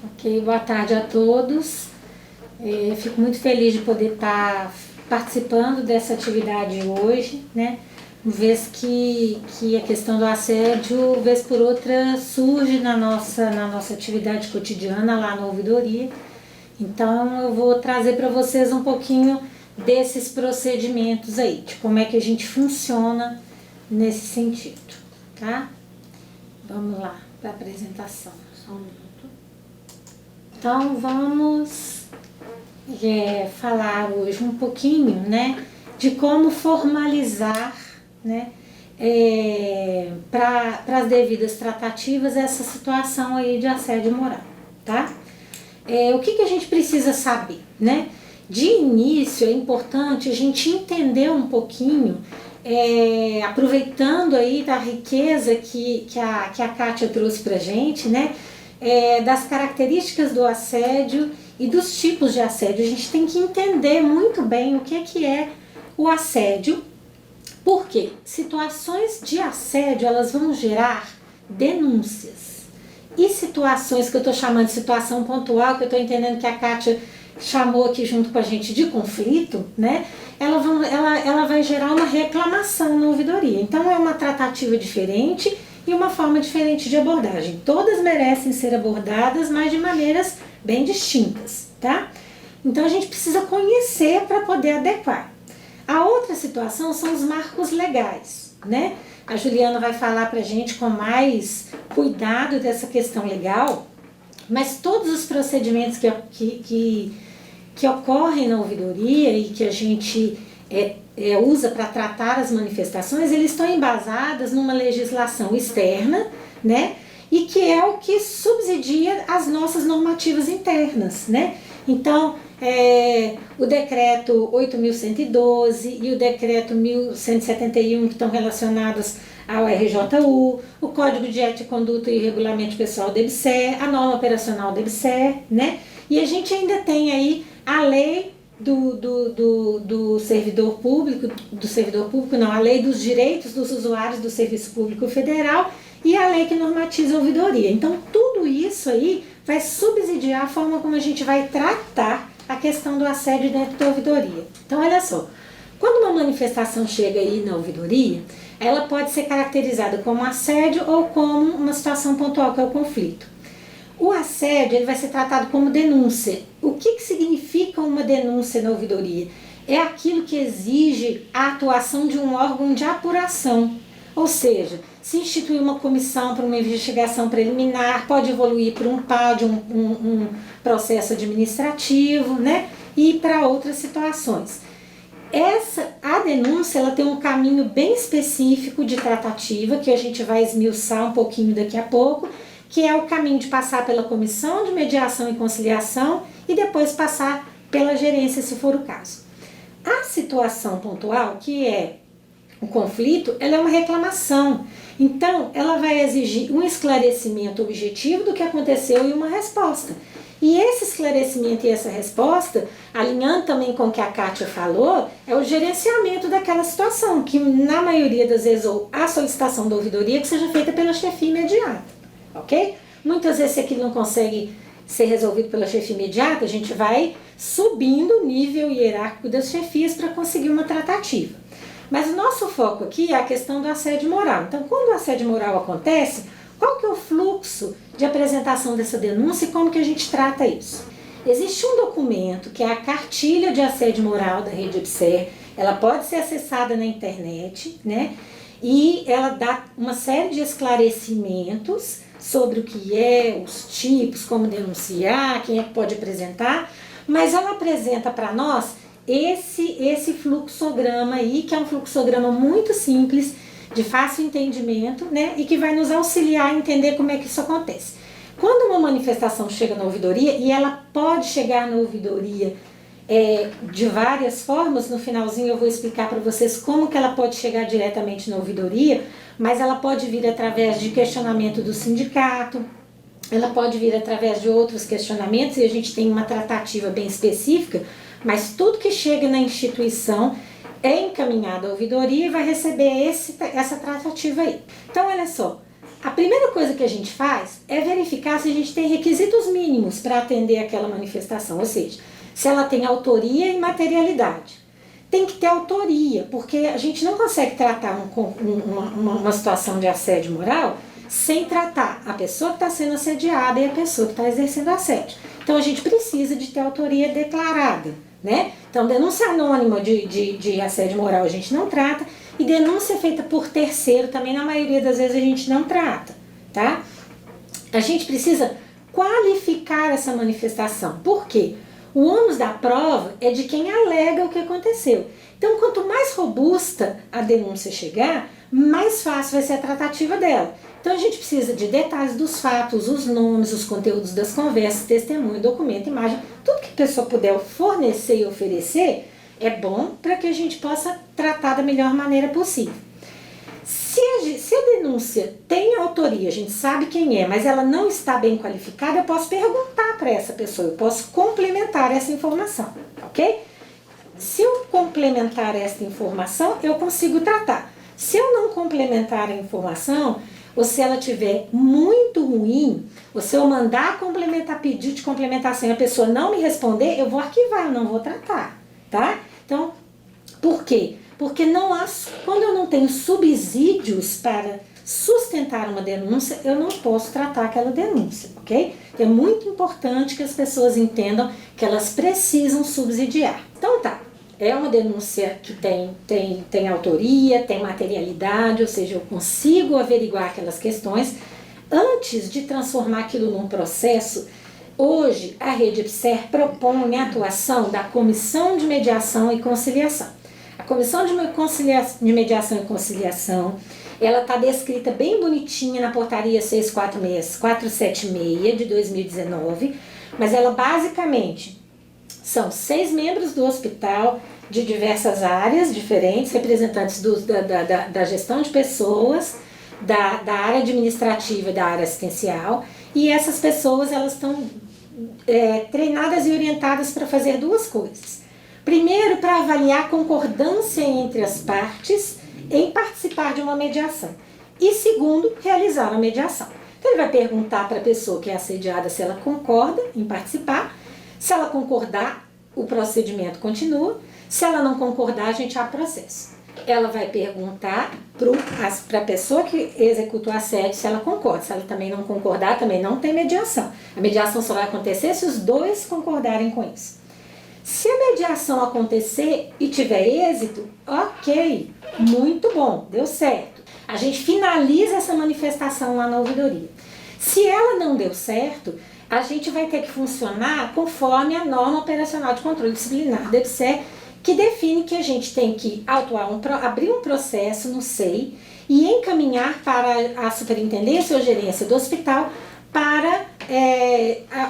Speaker 4: Ok, boa tarde a todos. Fico muito feliz de poder estar participando dessa atividade hoje, né? Uma vez que a questão do assédio, vez por outra, surge na nossa atividade cotidiana lá na ouvidoria. Então, eu vou trazer para vocês um pouquinho desses procedimentos aí, de como é que a gente funciona nesse sentido, tá? Vamos lá para a apresentação, só um minuto. Então, vamos falar hoje um pouquinho, né, de como formalizar, né, para as devidas tratativas essa situação aí de assédio moral, tá? O que a gente precisa saber, né? De início é importante a gente entender um pouquinho, aproveitando aí da riqueza que a Kátia trouxe pra gente, né? Das características do assédio e dos tipos de assédio. A gente tem que entender muito bem o que é o assédio. Porque situações de assédio, elas vão gerar denúncias. E situações que eu estou chamando de situação pontual, que eu estou entendendo que a Kátia chamou aqui junto com a gente de conflito, né? Ela vai gerar uma reclamação na ouvidoria. Então é uma tratativa diferente e uma forma diferente de abordagem. Todas merecem ser abordadas, mas de maneiras bem distintas, tá? Então a gente precisa conhecer para poder adequar. A outra situação são os marcos legais, né? A Juliana vai falar pra gente com mais cuidado dessa questão legal, mas todos os procedimentos que ocorrem na ouvidoria e que a gente usa para tratar as manifestações, eles estão embasados numa legislação externa, né? E que é o que subsidia as nossas normativas internas, né? Então, o decreto 8.112 e o decreto 1.171, que estão relacionados ao RJU, o Código de Ética e Conduta e Regulamento Pessoal do EBSER, a norma operacional do EBSER, né? E a gente ainda tem aí a lei do servidor público, a lei dos direitos dos usuários do Serviço Público Federal e a lei que normatiza a ouvidoria. Então, tudo isso aí vai subsidiar a forma como a gente vai tratar a questão do assédio dentro da ouvidoria. Então, olha só, quando uma manifestação chega aí na ouvidoria, ela pode ser caracterizada como assédio ou como uma situação pontual, que é o conflito. O assédio ele vai ser tratado como denúncia. O que significa uma denúncia na ouvidoria? É aquilo que exige a atuação de um órgão de apuração. Ou seja, se instituir uma comissão para uma investigação preliminar, pode evoluir para um PAD, um processo administrativo, né? E para outras situações. A denúncia ela tem um caminho bem específico de tratativa, que a gente vai esmiuçar um pouquinho daqui a pouco, que é o caminho de passar pela comissão de mediação e conciliação e depois passar pela gerência, se for o caso. A situação pontual, que é o conflito, ela é uma reclamação. Então, ela vai exigir um esclarecimento objetivo do que aconteceu e uma resposta. E esse esclarecimento e essa resposta, alinhando também com o que a Kátia falou, é o gerenciamento daquela situação, que na maioria das vezes, ou a solicitação da ouvidoria, que seja feita pela chefia imediata, ok? Muitas vezes, se aquilo não consegue ser resolvido pela chefia imediata, a gente vai subindo o nível hierárquico das chefias para conseguir uma tratativa. Mas o nosso foco aqui é a questão do assédio moral. Então, quando o assédio moral acontece, qual que é o fluxo de apresentação dessa denúncia e como que a gente trata isso? Existe um documento que é a cartilha de assédio moral da rede EBSER. Ela pode ser acessada na internet, né? E ela dá uma série de esclarecimentos sobre o que é, os tipos, como denunciar, quem é que pode apresentar, mas ela apresenta para nós esse fluxograma aí, que é um fluxograma muito simples, de fácil entendimento, né, e que vai nos auxiliar a entender como é que isso acontece. Quando uma manifestação chega na ouvidoria, e ela pode chegar na ouvidoria de várias formas, no finalzinho eu vou explicar para vocês como que ela pode chegar diretamente na ouvidoria, mas ela pode vir através de questionamento do sindicato, ela pode vir através de outros questionamentos, e a gente tem uma tratativa bem específica, mas tudo que chega na instituição é encaminhado à ouvidoria e vai receber essa tratativa aí. Então, olha só, a primeira coisa que a gente faz é verificar se a gente tem requisitos mínimos para atender aquela manifestação, ou seja, se ela tem autoria e materialidade. Tem que ter autoria, porque a gente não consegue tratar uma situação de assédio moral sem tratar a pessoa que está sendo assediada e a pessoa que está exercendo assédio. Então a gente precisa de ter autoria declarada, né? Então denúncia anônima de assédio moral a gente não trata, e denúncia feita por terceiro também na maioria das vezes a gente não trata, tá? A gente precisa qualificar essa manifestação. Por quê? O ônus da prova é de quem alega o que aconteceu. Então, quanto mais robusta a denúncia chegar, mais fácil vai ser a tratativa dela. Então, a gente precisa de detalhes dos fatos, os nomes, os conteúdos das conversas, testemunho, documento, imagem, tudo que a pessoa puder fornecer e oferecer é bom para que a gente possa tratar da melhor maneira possível. Se a denúncia tem autoria, a gente sabe quem é, mas ela não está bem qualificada, eu posso perguntar para essa pessoa, eu posso complementar essa informação, ok? Se eu complementar essa informação, eu consigo tratar. Se eu não complementar a informação, ou se ela estiver muito ruim, ou se eu mandar complementar, pedir de complementação e a pessoa não me responder, eu vou arquivar, eu não vou tratar, tá? Então, por quê? Porque quando eu não tenho subsídios para sustentar uma denúncia, eu não posso tratar aquela denúncia, ok? Então, é muito importante que as pessoas entendam que elas precisam subsidiar. Então tá, é uma denúncia que tem autoria, tem materialidade, ou seja, eu consigo averiguar aquelas questões. Antes de transformar aquilo num processo, hoje a Rede EBSER propõe a atuação da Comissão de Mediação e Conciliação. A Comissão de Mediação e Conciliação, ela está descrita bem bonitinha na portaria 476 de 2019, mas ela basicamente são 6 membros do hospital de diversas áreas diferentes, representantes da gestão de pessoas, da área administrativa e da área assistencial, e essas pessoas elas estão treinadas e orientadas para fazer 2 coisas. Primeiro, para avaliar a concordância entre as partes em participar de uma mediação. E segundo, realizar a mediação. Então, ele vai perguntar para a pessoa que é assediada se ela concorda em participar. Se ela concordar, o procedimento continua. Se ela não concordar, a gente abre processo. Ela vai perguntar para a pessoa que executa o assédio se ela concorda. Se ela também não concordar, também não tem mediação. A mediação só vai acontecer se os 2 concordarem com isso. Se a mediação acontecer e tiver êxito, ok, muito bom, deu certo. A gente finaliza essa manifestação lá na ouvidoria. Se ela não deu certo, a gente vai ter que funcionar conforme a norma operacional de controle disciplinar do EBSER, que define que a gente tem que abrir um processo no SEI e encaminhar para a superintendência ou gerência do hospital para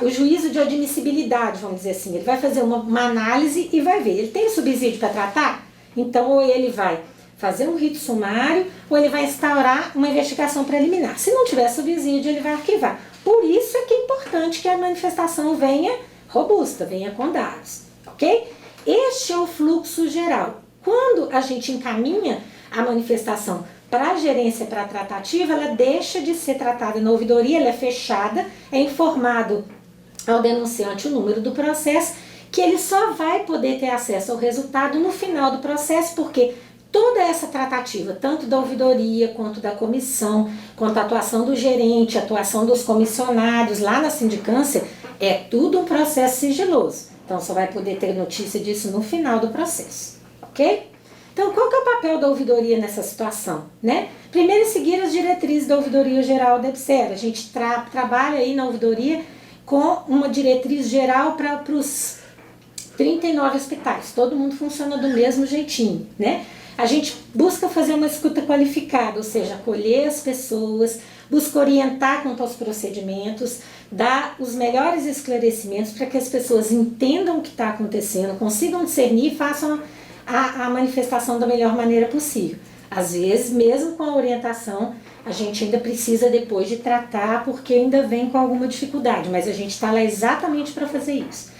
Speaker 4: o juízo de admissibilidade, vamos dizer assim. Ele vai fazer uma análise e vai ver. Ele tem subsídio para tratar? Então, ou ele vai fazer um rito sumário, ou ele vai instaurar uma investigação preliminar. Se não tiver subsídio, ele vai arquivar. Por isso é que é importante que a manifestação venha robusta, venha com dados, ok? Este é o fluxo geral. Quando a gente encaminha a manifestação para a gerência, para a tratativa, ela deixa de ser tratada na ouvidoria, ela é fechada, é informado ao denunciante o número do processo, que ele só vai poder ter acesso ao resultado no final do processo, porque toda essa tratativa, tanto da ouvidoria, quanto da comissão, quanto a atuação do gerente, a atuação dos comissionados lá na sindicância, é tudo um processo sigiloso. Então, só vai poder ter notícia disso no final do processo, ok? Então, qual que é o papel da ouvidoria nessa situação, né? Primeiro, seguir as diretrizes da Ouvidoria Geral da EBSER. A gente trabalha aí na ouvidoria com uma diretriz geral para os 39 hospitais. Todo mundo funciona do mesmo jeitinho, né? A gente busca fazer uma escuta qualificada, ou seja, acolher as pessoas, busca orientar quanto aos procedimentos, dar os melhores esclarecimentos para que as pessoas entendam o que está acontecendo, consigam discernir e façam a manifestação da melhor maneira possível. Às vezes, mesmo com a orientação, a gente ainda precisa depois de tratar porque ainda vem com alguma dificuldade, mas a gente está lá exatamente para fazer isso.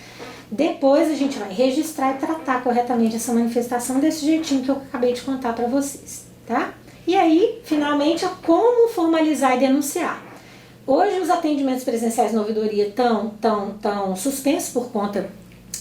Speaker 4: Depois a gente vai registrar e tratar corretamente essa manifestação desse jeitinho que eu acabei de contar para vocês, tá? E aí, finalmente, como formalizar e denunciar. Hoje os atendimentos presenciais na ouvidoria estão suspensos por conta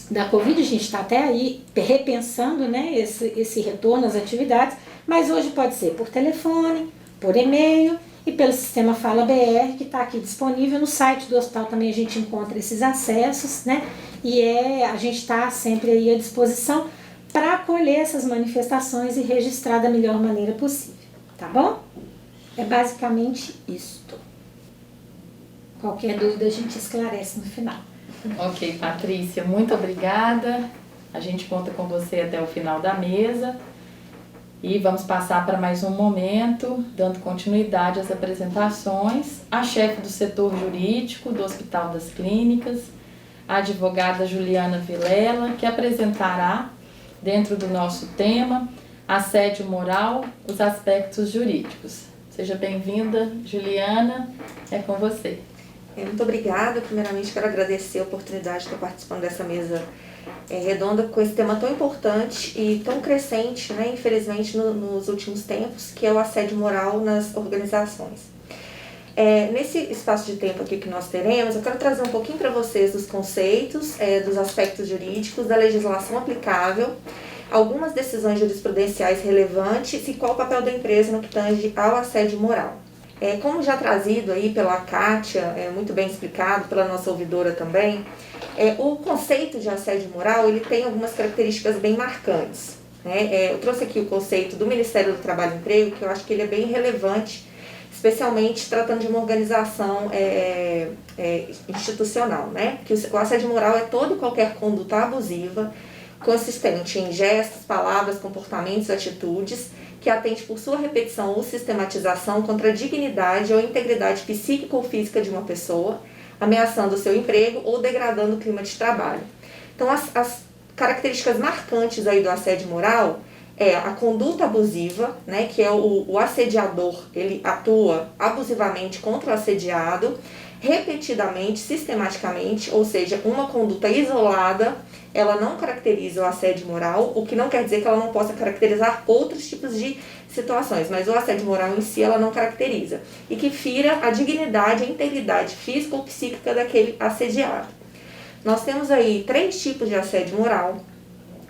Speaker 4: da Covid, a gente está até aí repensando, né, esse retorno às atividades, mas hoje pode ser por telefone, por e-mail e pelo sistema Fala BR, que está aqui disponível. No site do hospital também a gente encontra esses acessos, né? E a gente está sempre aí à disposição para acolher essas manifestações e registrar da melhor maneira possível, tá bom? É basicamente isto. Qualquer dúvida a gente esclarece no final.
Speaker 1: Ok, Patrícia, muito obrigada. A gente conta com você até o final da mesa. E vamos passar para mais um momento, dando continuidade às apresentações. A chefe do setor jurídico do Hospital das Clínicas, a advogada Juliana Vilela, que apresentará, dentro do nosso tema, assédio moral, os aspectos jurídicos. Seja bem-vinda, Juliana, é com você.
Speaker 5: Muito obrigada. Primeiramente, quero agradecer a oportunidade de estar participando dessa mesa redonda com esse tema tão importante e tão crescente, né, infelizmente, nos últimos tempos, que é o assédio moral nas organizações. Nesse espaço de tempo aqui que nós teremos, eu quero trazer um pouquinho para vocês dos conceitos, dos aspectos jurídicos, da legislação aplicável, algumas decisões jurisprudenciais relevantes e qual o papel da empresa no que tange ao assédio moral. Como já trazido aí pela Kátia, muito bem explicado pela nossa ouvidora também, o conceito de assédio moral ele tem algumas características bem marcantes, né? Eu trouxe aqui o conceito do Ministério do Trabalho e Emprego, que eu acho que ele é bem relevante, especialmente tratando de uma organização institucional, né? Que o assédio moral é toda e qualquer conduta abusiva, consistente em gestos, palavras, comportamentos, atitudes, que atende por sua repetição ou sistematização contra a dignidade ou integridade psíquica ou física de uma pessoa, ameaçando o seu emprego ou degradando o clima de trabalho. Então, as características marcantes aí do assédio moral é a conduta abusiva, né, que é o assediador, ele atua abusivamente contra o assediado, repetidamente, sistematicamente, ou seja, uma conduta isolada, ela não caracteriza o assédio moral, o que não quer dizer que ela não possa caracterizar outros tipos de situações, mas o assédio moral em si ela não caracteriza, e que fira a dignidade e a integridade física ou psíquica daquele assediado. Nós temos aí 3 tipos de assédio moral,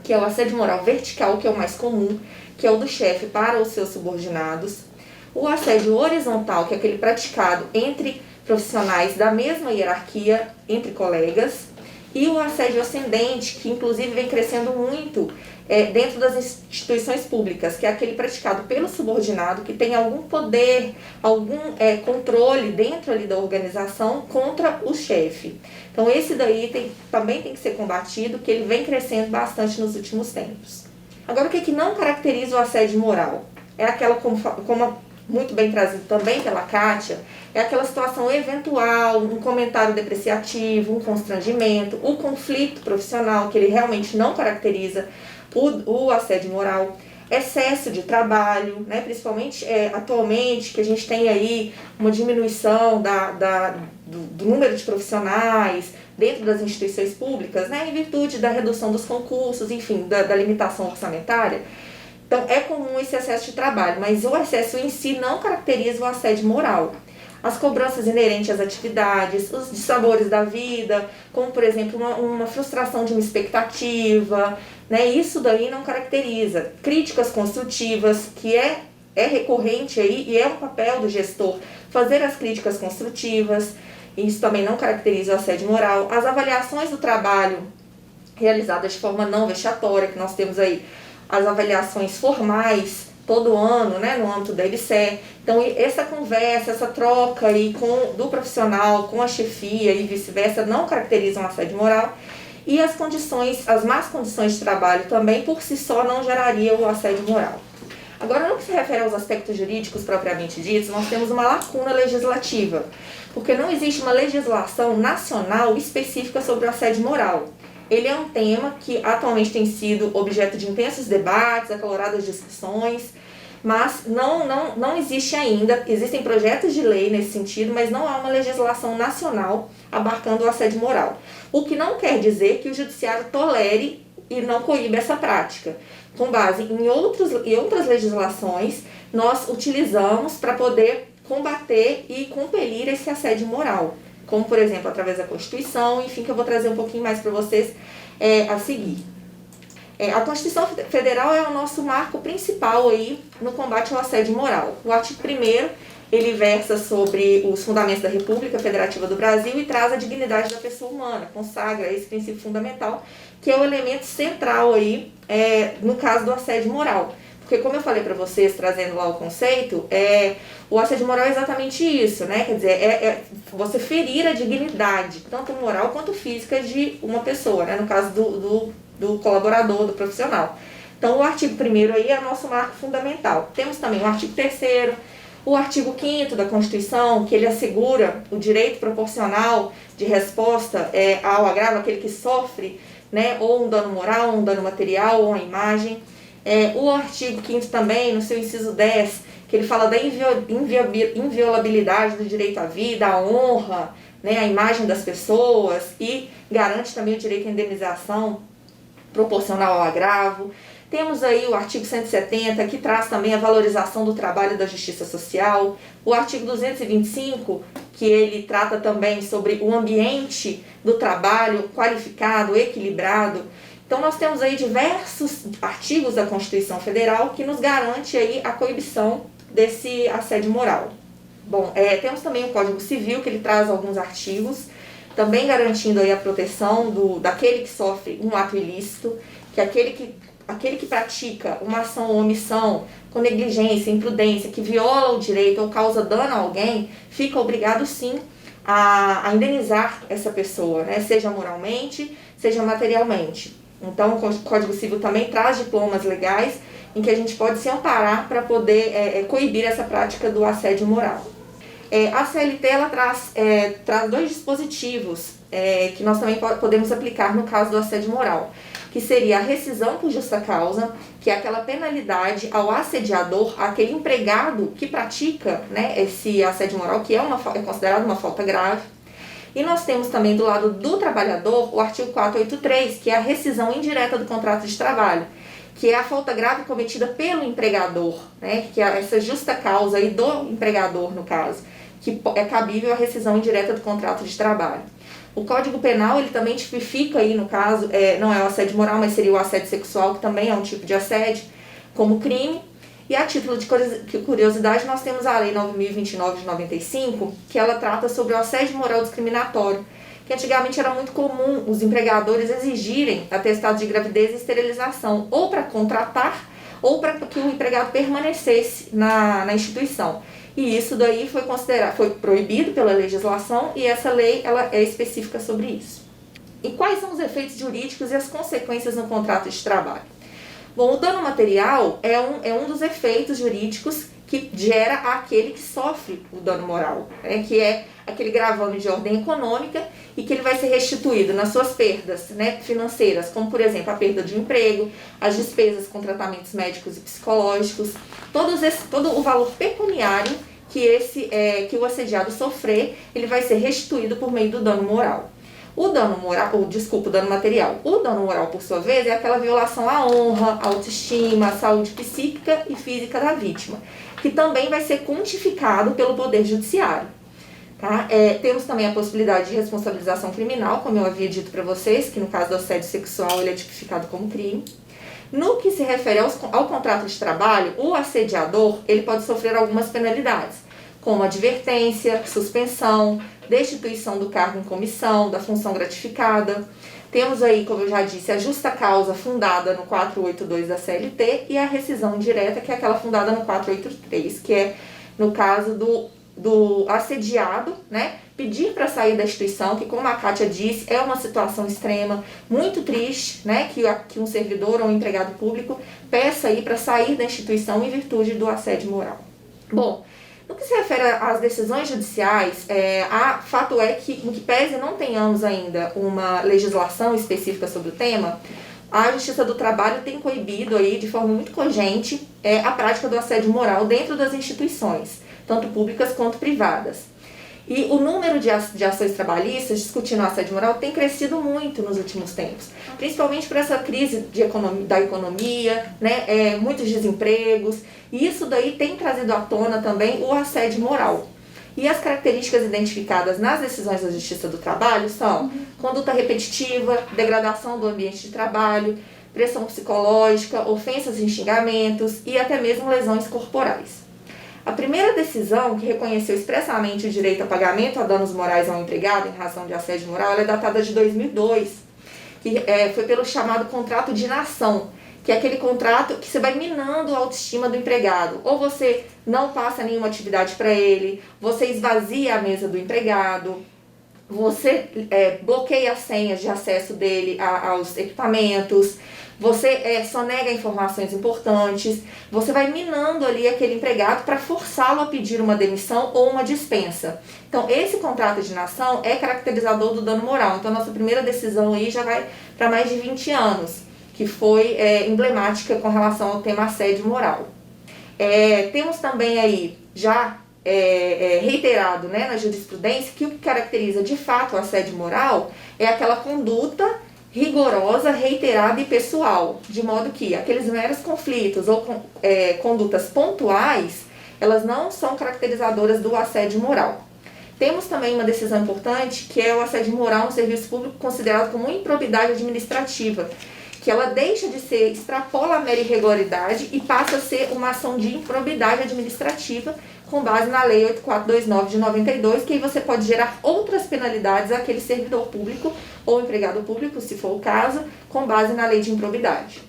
Speaker 5: que é o assédio moral vertical, que é o mais comum, que é o do chefe para os seus subordinados, o assédio horizontal, que é aquele praticado entre profissionais da mesma hierarquia, entre colegas, e o assédio ascendente, que inclusive vem crescendo muito dentro das instituições públicas, que é aquele praticado pelo subordinado que tem algum poder, algum controle dentro ali da organização contra o chefe. Então esse daí também tem que ser combatido, que ele vem crescendo bastante nos últimos tempos. Agora o que não caracteriza o assédio moral? É aquela, como muito bem trazido também pela Kátia, é aquela situação eventual, um comentário depreciativo, um constrangimento, o conflito profissional, que ele realmente não caracteriza o assédio moral, excesso de trabalho, né, principalmente atualmente, que a gente tem aí uma diminuição do número de profissionais dentro das instituições públicas, né, em virtude da redução dos concursos, enfim, da limitação orçamentária. Então, é comum esse excesso de trabalho, mas o excesso em si não caracteriza o assédio moral. As cobranças inerentes às atividades, os dissabores da vida, como, por exemplo, uma frustração de uma expectativa, né? Isso daí não caracteriza. Críticas construtivas, que é recorrente aí e é um papel do gestor fazer as críticas construtivas, isso também não caracteriza o assédio moral. As avaliações do trabalho realizadas de forma não vexatória, que nós temos aí as avaliações formais todo ano, né, no âmbito da IBSE. Então, essa conversa, essa troca aí do profissional com a chefia e vice-versa não caracterizam assédio moral. E as más condições de trabalho também, por si só, não gerariam o assédio moral. Agora, no que se refere aos aspectos jurídicos propriamente ditos, nós temos uma lacuna legislativa, porque não existe uma legislação nacional específica sobre o assédio moral. Ele é um tema que atualmente tem sido objeto de intensos debates, acaloradas discussões, mas não existe ainda, existem projetos de lei nesse sentido, mas não há uma legislação nacional abarcando o assédio moral. O que não quer dizer que o judiciário tolere e não coíbe essa prática. Com base em outras legislações, nós utilizamos para poder combater e compelir esse assédio moral, como, por exemplo, através da Constituição, enfim, que eu vou trazer um pouquinho mais para vocês a seguir. A Constituição Federal é o nosso marco principal aí no combate ao assédio moral. O artigo 1º, ele versa sobre os fundamentos da República Federativa do Brasil e traz a dignidade da pessoa humana, consagra esse princípio fundamental, que é o elemento central aí, no caso do assédio moral. Porque, como eu falei para vocês, trazendo lá o conceito, o assédio moral é exatamente isso, né? Quer dizer, você ferir a dignidade, tanto moral quanto física, de uma pessoa, né? No caso do colaborador, do profissional. Então, o artigo 1º aí é o nosso marco fundamental. Temos também o artigo 3º, o artigo 5º da Constituição, que ele assegura o direito proporcional de resposta ao agravo, aquele que sofre, né, ou um dano moral, ou um dano material, ou uma imagem. O artigo 5º também, no seu inciso 10, que ele fala da inviolabilidade do direito à vida, à honra, né, à imagem das pessoas, e garante também o direito à indenização proporcional ao agravo. Temos aí o artigo 170, que traz também a valorização do trabalho e da justiça social. O artigo 225, que ele trata também sobre o ambiente do trabalho qualificado, equilibrado. Então, nós temos aí diversos artigos da Constituição Federal que nos garante aí a coibição desse assédio moral. Bom, temos também o Código Civil, que ele traz alguns artigos, também garantindo aí a proteção daquele que sofre um ato ilícito, que aquele que pratica uma ação ou omissão com negligência, imprudência, que viola o direito ou causa dano a alguém, fica obrigado sim a indenizar essa pessoa, né? Seja moralmente, seja materialmente. Então, o Código Civil também traz diplomas legais em que a gente pode se amparar para poder coibir essa prática do assédio moral. A CLT ela traz 2 dispositivos que nós também podemos aplicar no caso do assédio moral, que seria a rescisão por justa causa, que é aquela penalidade ao assediador, aquele empregado que pratica, né, esse assédio moral, que é considerado uma falta grave. E nós temos também do lado do trabalhador o artigo 483, que é a rescisão indireta do contrato de trabalho, que é a falta grave cometida pelo empregador, né, que é essa justa causa aí do empregador, no caso, que é cabível a rescisão indireta do contrato de trabalho. O Código Penal, ele também tipifica aí, no caso, não é o assédio moral, mas seria o assédio sexual, que também é um tipo de assédio, como crime. E a título de curiosidade, nós temos a Lei 9.029 de 95, que ela trata sobre o assédio moral discriminatório, que antigamente era muito comum os empregadores exigirem atestado de gravidez e esterilização, ou para contratar, ou para que o empregado permanecesse na instituição. E isso daí foi proibido pela legislação, e essa lei ela é específica sobre isso. E quais são os efeitos jurídicos e as consequências no contrato de trabalho? Bom, o dano material é um dos efeitos jurídicos que gera aquele que sofre o dano moral, né, que é aquele gravame de ordem econômica e que ele vai ser restituído nas suas perdas, né, financeiras, como, por exemplo, a perda de emprego, as despesas com tratamentos médicos e psicológicos, todo o valor pecuniário que o assediado sofrer, ele vai ser restituído por meio do dano moral. O dano material. O dano moral, por sua vez, é aquela violação à honra, à autoestima, à saúde psíquica e física da vítima, que também vai ser quantificado pelo Poder Judiciário. Tá? Temos também a possibilidade de responsabilização criminal, como eu havia dito para vocês, que no caso do assédio sexual ele é tipificado como crime. No que se refere ao contrato de trabalho, o assediador ele pode sofrer algumas penalidades, como advertência, suspensão, destituição do cargo em comissão, da função gratificada. Temos aí, como eu já disse, a justa causa fundada no 482 da CLT e a rescisão indireta, que é aquela fundada no 483, que é no caso do assediado, né, pedir para sair da instituição, que como a Kátia disse, é uma situação extrema, muito triste, né, que um servidor ou um empregado público peça aí para sair da instituição em virtude do assédio moral. Bom, no que se refere às decisões judiciais, fato é que, em que pese não tenhamos ainda uma legislação específica sobre o tema, a Justiça do Trabalho tem coibido aí, de forma muito cogente, a prática do assédio moral dentro das instituições, tanto públicas quanto privadas. E o número de ações trabalhistas discutindo o assédio moral tem crescido muito nos últimos tempos, principalmente por essa crise da economia, né, muitos desempregos, e isso daí tem trazido à tona também o assédio moral. E as características identificadas nas decisões da Justiça do Trabalho são conduta repetitiva, degradação do ambiente de trabalho, pressão psicológica, ofensas e xingamentos e até mesmo lesões corporais. A primeira decisão, que reconheceu expressamente o direito a pagamento a danos morais ao empregado em razão de assédio moral, ela é datada de 2002, que foi pelo chamado contrato de inação, que é aquele contrato que você vai minando a autoestima do empregado. Ou você não passa nenhuma atividade para ele, você esvazia a mesa do empregado, você bloqueia as senhas de acesso dele aos equipamentos, você sonega informações importantes, você vai minando ali aquele empregado para forçá-lo a pedir uma demissão ou uma dispensa. Então, esse contrato de inação é caracterizador do dano moral. Então, a nossa primeira decisão aí já vai para mais de 20 anos, que foi emblemática com relação ao tema assédio moral. Temos também aí, já reiterado, né, na jurisprudência, que o que caracteriza de fato o assédio moral é aquela conduta rigorosa, reiterada e pessoal, de modo que aqueles meros conflitos ou condutas pontuais, elas não são caracterizadoras do assédio moral. Temos também uma decisão importante, que é o assédio moral no serviço público considerado como improbidade administrativa, que ela deixa de ser, extrapola a mera irregularidade e passa a ser uma ação de improbidade administrativa com base na Lei 8429 de 92, que aí você pode gerar outras penalidades àquele servidor público ou empregado público, se for o caso, com base na Lei de Improbidade.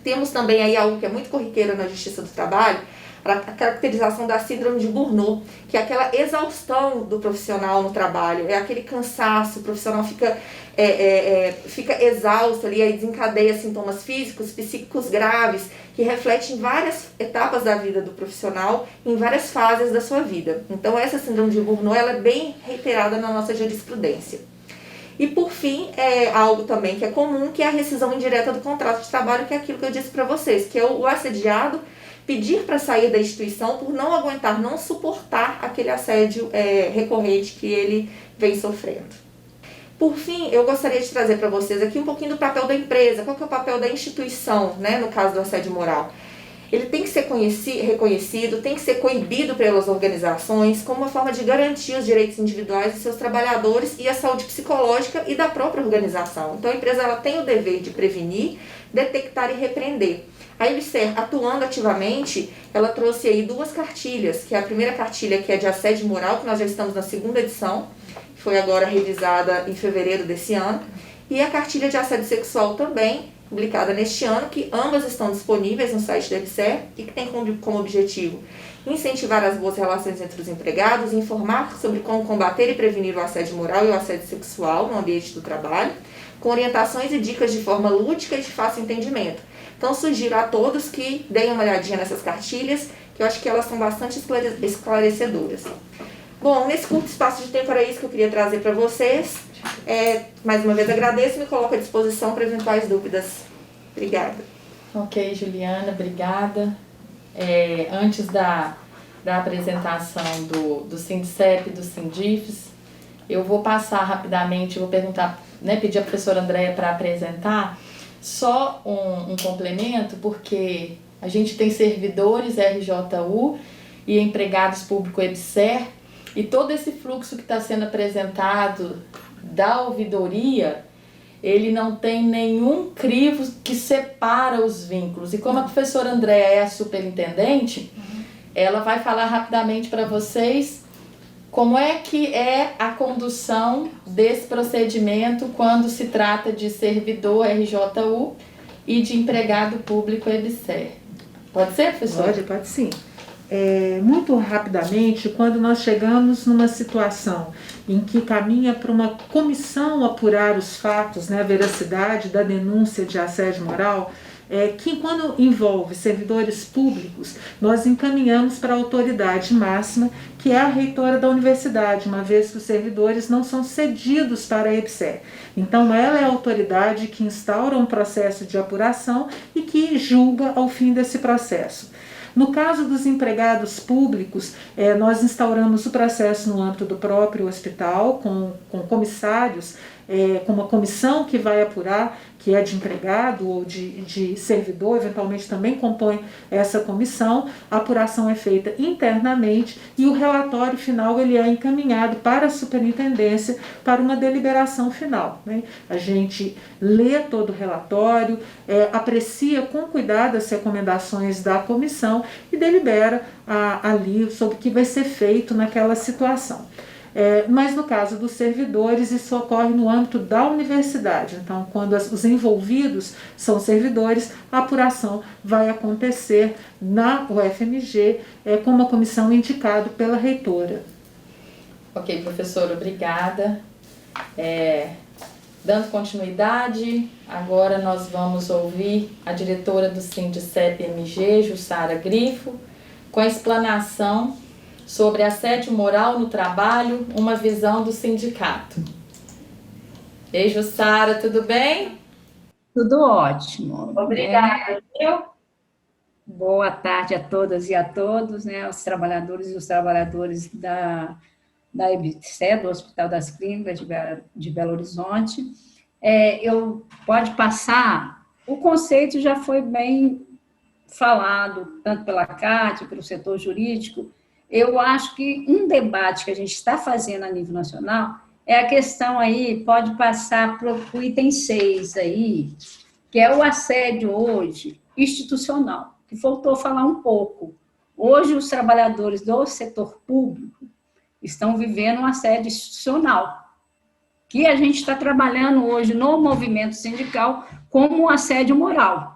Speaker 5: Temos também aí algo que é muito corriqueiro na Justiça do Trabalho, a caracterização da síndrome de Burnout, que é aquela exaustão do profissional no trabalho, é aquele cansaço, o profissional fica exausto ali, aí desencadeia sintomas físicos, psíquicos graves, que refletem em várias etapas da vida do profissional, em várias fases da sua vida. Então, essa síndrome de Burnout, ela é bem reiterada na nossa jurisprudência. E, por fim, algo também que é comum, que é a rescisão indireta do contrato de trabalho, que é aquilo que eu disse para vocês, que é o assediado pedir para sair da instituição por não aguentar, não suportar aquele assédio recorrente que ele vem sofrendo. Por fim, eu gostaria de trazer para vocês aqui um pouquinho do papel da empresa. Qual que é o papel da instituição, né, no caso do assédio moral? Ele tem que ser reconhecido, tem que ser coibido pelas organizações como uma forma de garantir os direitos individuais dos seus trabalhadores e a saúde psicológica e da própria organização. Então, a empresa ela tem o dever de prevenir, detectar e repreender. A IBSER, atuando ativamente, ela trouxe aí 2 cartilhas, que é a primeira cartilha, que é de assédio moral, que nós já estamos na 2ª edição, que foi agora revisada em fevereiro desse ano, e a cartilha de assédio sexual também, publicada neste ano, que ambas estão disponíveis no site da IBSER e que tem como objetivo incentivar as boas relações entre os empregados, informar sobre como combater e prevenir o assédio moral e o assédio sexual no ambiente do trabalho, com orientações e dicas de forma lúdica e de fácil entendimento. Então, sugiro a todos que deem uma olhadinha nessas cartilhas, que eu acho que elas são bastante esclarecedoras. Bom, nesse curto espaço de tempo era isso que eu queria trazer para vocês. Mais uma vez agradeço e me coloco à disposição para eventuais dúvidas. Obrigada.
Speaker 1: Ok, Juliana, obrigada. Antes da apresentação do Sindicep e do Sindifes, eu vou passar rapidamente, vou perguntar, pedir a professora Andréia para apresentar só um complemento, porque a gente tem servidores RJU e empregados públicos EBSER, e todo esse fluxo que está sendo apresentado da ouvidoria, ele não tem nenhum crivo que separa os vínculos. E como a professora Andréia é a superintendente, ela vai falar rapidamente para vocês como é que é a condução desse procedimento quando se trata de servidor RJU e de empregado público EBSER. Pode ser, professora?
Speaker 2: Pode sim. muito rapidamente quando nós chegamos numa situação em que caminha para uma comissão apurar os fatos, né, a veracidade da denúncia de assédio moral, que quando envolve servidores públicos, nós encaminhamos para a autoridade máxima, que é a reitora da universidade, uma vez que os servidores não são cedidos para a EBSER. Então, ela é a autoridade que instaura um processo de apuração e que julga ao fim desse processo. No caso dos empregados públicos, nós instauramos o processo no âmbito do próprio hospital, com comissários, com uma comissão que vai apurar, que é de empregado ou de servidor, eventualmente também compõe essa comissão. A apuração é feita internamente e o relatório final ele é encaminhado para a superintendência para uma deliberação final, né? A gente lê todo o relatório, aprecia com cuidado as recomendações da comissão e delibera ali sobre o que vai ser feito naquela situação. Mas no caso dos servidores, isso ocorre no âmbito da universidade. Então, quando os envolvidos são servidores, a apuração vai acontecer na UFMG, com uma comissão indicada pela reitora.
Speaker 1: Ok, professora, obrigada. Dando continuidade, agora nós vamos ouvir a diretora do Sindicep-MG, Jussara Grifo, com a explanação sobre assédio moral no trabalho, uma visão do sindicato. Ei, Jussara, tudo bem?
Speaker 6: Tudo ótimo.
Speaker 1: Obrigada.
Speaker 6: Boa tarde a todas e a todos, né, aos trabalhadores e os trabalhadores da EBSER, do Hospital das Clínicas de Belo Horizonte. Pode passar, o conceito já foi bem falado, tanto pela Cátia, pelo setor jurídico. Eu acho que um debate que a gente está fazendo a nível nacional é a questão aí, pode passar para o item 6 aí, que é o assédio hoje institucional, que faltou falar um pouco. Hoje os trabalhadores do setor público estão vivendo um assédio institucional, que a gente está trabalhando hoje no movimento sindical como um assédio moral.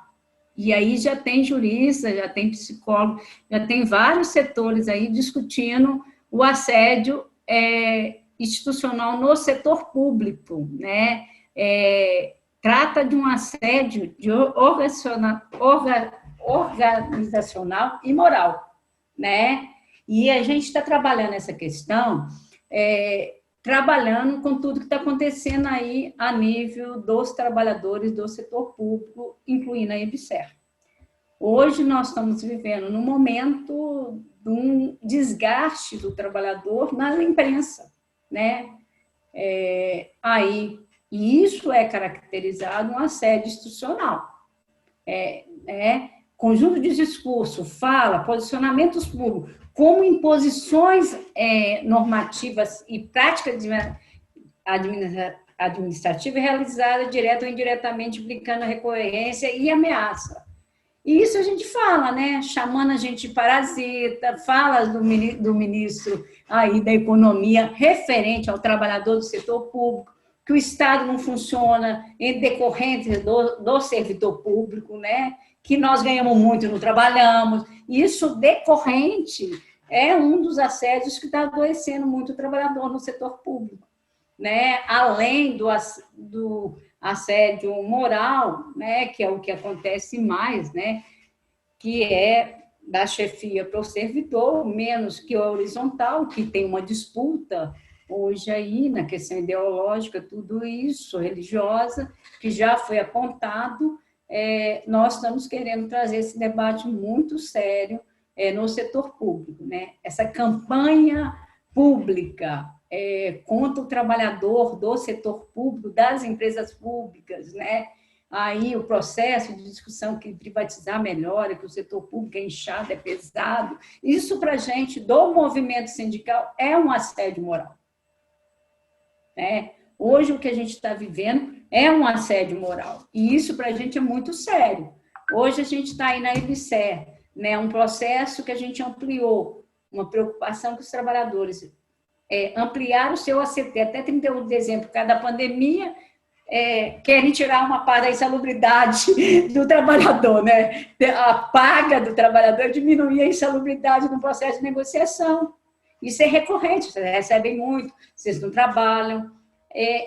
Speaker 6: E aí já tem jurista, já tem psicólogo, já tem vários setores aí discutindo o assédio institucional no setor público, né? Trata de um assédio organizacional e moral, né? E a gente está trabalhando essa questão, trabalhando com tudo que está acontecendo aí a nível dos trabalhadores do setor público, incluindo a EBSER. Hoje nós estamos vivendo num momento de um desgaste do trabalhador na imprensa, né? E isso é caracterizado um assédio institucional. Conjunto de discurso, fala, posicionamentos públicos, como imposições normativas e práticas administrativas realizadas direta ou indiretamente, implicando recorrência e ameaça. E isso a gente fala, né? Chamando a gente de parasita, fala do ministro aí da Economia referente ao trabalhador do setor público, que o Estado não funciona em decorrência do servidor público, né? Que nós ganhamos muito e não trabalhamos. Isso decorrente é um dos assédios que está adoecendo muito o trabalhador no setor público, né? Além do assédio moral, né? Que é o que acontece mais, né? Que é da chefia para o servidor, menos que o horizontal, que tem uma disputa hoje aí na questão ideológica, tudo isso, religiosa, que já foi apontado. Nós estamos querendo trazer esse debate muito sério no setor público, né? Essa campanha pública contra o trabalhador do setor público, das empresas públicas, né? Aí o processo de discussão que privatizar melhora, que o setor público é inchado, é pesado, isso para a gente, do movimento sindical, é um assédio moral. Hoje o que a gente está vivendo é um assédio moral, e isso para a gente é muito sério. Hoje a gente está aí na EBSER, né, um processo que a gente ampliou, uma preocupação com os trabalhadores, ampliar o seu ACT até 31 de dezembro, por causa da pandemia, querem tirar uma parte da insalubridade do trabalhador, né? A paga do trabalhador diminuir a insalubridade no processo de negociação. Isso é recorrente, vocês recebem muito, vocês não trabalham.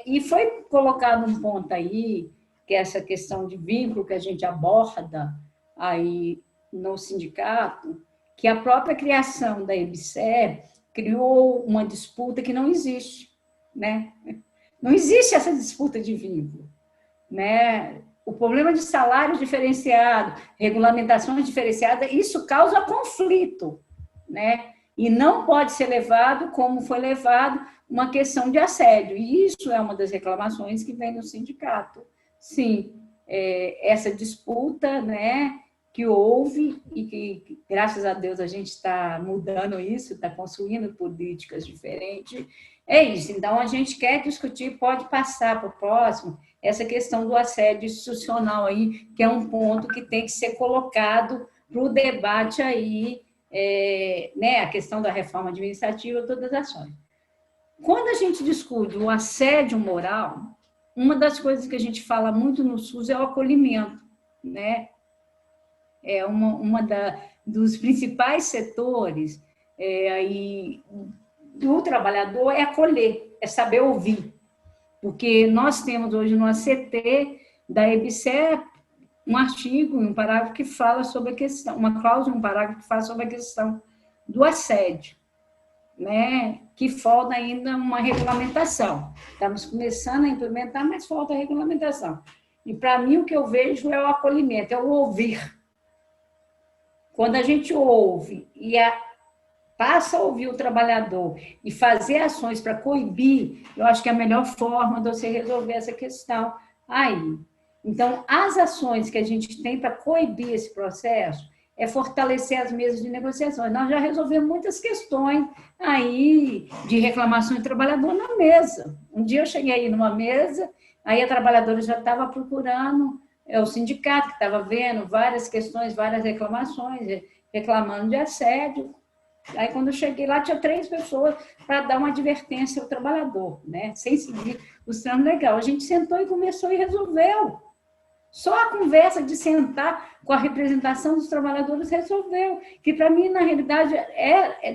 Speaker 6: E foi colocado um ponto aí, que é essa questão de vínculo que a gente aborda aí no sindicato, que a própria criação da EBSER criou uma disputa que não existe, né? Não existe essa disputa de vínculo, né? O problema de salário diferenciado, regulamentações diferenciadas, isso causa conflito, né? E não pode ser levado como foi levado uma questão de assédio. E isso é uma das reclamações que vem no sindicato. Sim, essa disputa, né, que houve e que, graças a Deus, a gente está mudando isso, está construindo políticas diferentes. É isso. Então, a gente quer discutir, pode passar para o próximo, essa questão do assédio institucional aí, que é um ponto que tem que ser colocado para o debate aí, né, a questão da reforma administrativa, todas as ações. Quando a gente discute o assédio moral, uma das coisas que a gente fala muito no SUS é o acolhimento, né? É dos principais setores aí do trabalhador é acolher, é saber ouvir. Porque nós temos hoje no ACT da EBSER um artigo, um parágrafo que fala sobre a questão, uma cláusula, um parágrafo que fala sobre a questão do assédio, né? Que falta ainda uma regulamentação. Estamos começando a implementar, mas falta a regulamentação. E, para mim, o que eu vejo é o acolhimento, é o ouvir. Quando a gente ouve e passa a ouvir o trabalhador e fazer ações para coibir, eu acho que é a melhor forma de você resolver essa questão aí. Então, as ações que a gente tem para coibir esse processo é fortalecer as mesas de negociações. Nós já resolvemos muitas questões aí de reclamação de trabalhador na mesa. Um dia eu cheguei aí numa mesa, aí a trabalhadora já estava procurando o sindicato, que estava vendo várias questões, várias reclamações, reclamando de assédio. Aí, quando eu cheguei lá, tinha 3 pessoas para dar uma advertência ao trabalhador, né? Sem seguir os trâmites legais. A gente sentou e começou e resolveu. Só a conversa de sentar com a representação dos trabalhadores resolveu, que para mim, na realidade,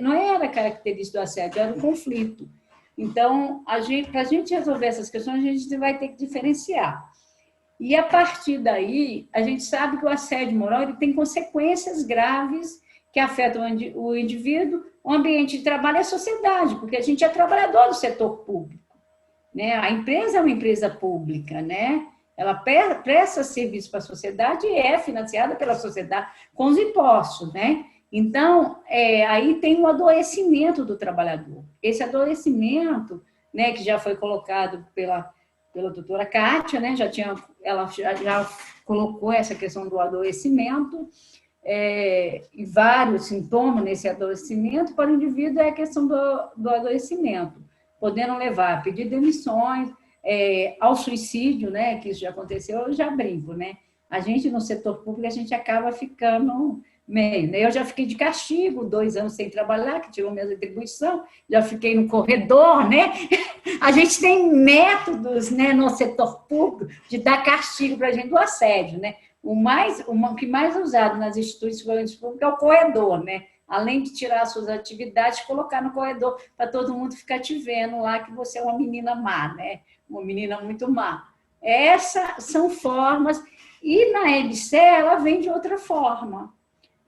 Speaker 6: não era característica do assédio, era o conflito. Então, para a gente resolver essas questões, a gente vai ter que diferenciar. E, a partir daí, a gente sabe que o assédio moral ele tem consequências graves que afetam o indivíduo, o ambiente de trabalho e a sociedade, porque a gente é trabalhador do setor público, né? A empresa é uma empresa pública, né? Ela presta serviço para a sociedade e é financiada pela sociedade com os impostos, né? Então, aí tem o adoecimento do trabalhador. Esse adoecimento, né, que já foi colocado pela doutora Kátia, né? Ela já colocou essa questão do adoecimento, e vários sintomas nesse adoecimento para o indivíduo é a questão do adoecimento, podendo levar a pedir demissões, ao suicídio, né, que isso já aconteceu, eu já brinco, né? A gente, no setor público, a gente acaba ficando meio, né? Eu já fiquei de castigo, 2 anos sem trabalhar, que tirou minha retribuição, já fiquei no corredor, né? A gente tem métodos, né, no setor público de dar castigo para a gente do assédio, né? O que mais é usado nas instituições públicas é o corredor, né? Além de tirar as suas atividades, colocar no corredor para todo mundo ficar te vendo lá que você é uma menina má, né? Uma menina muito má. Essas são formas, e na EBSER ela vem de outra forma.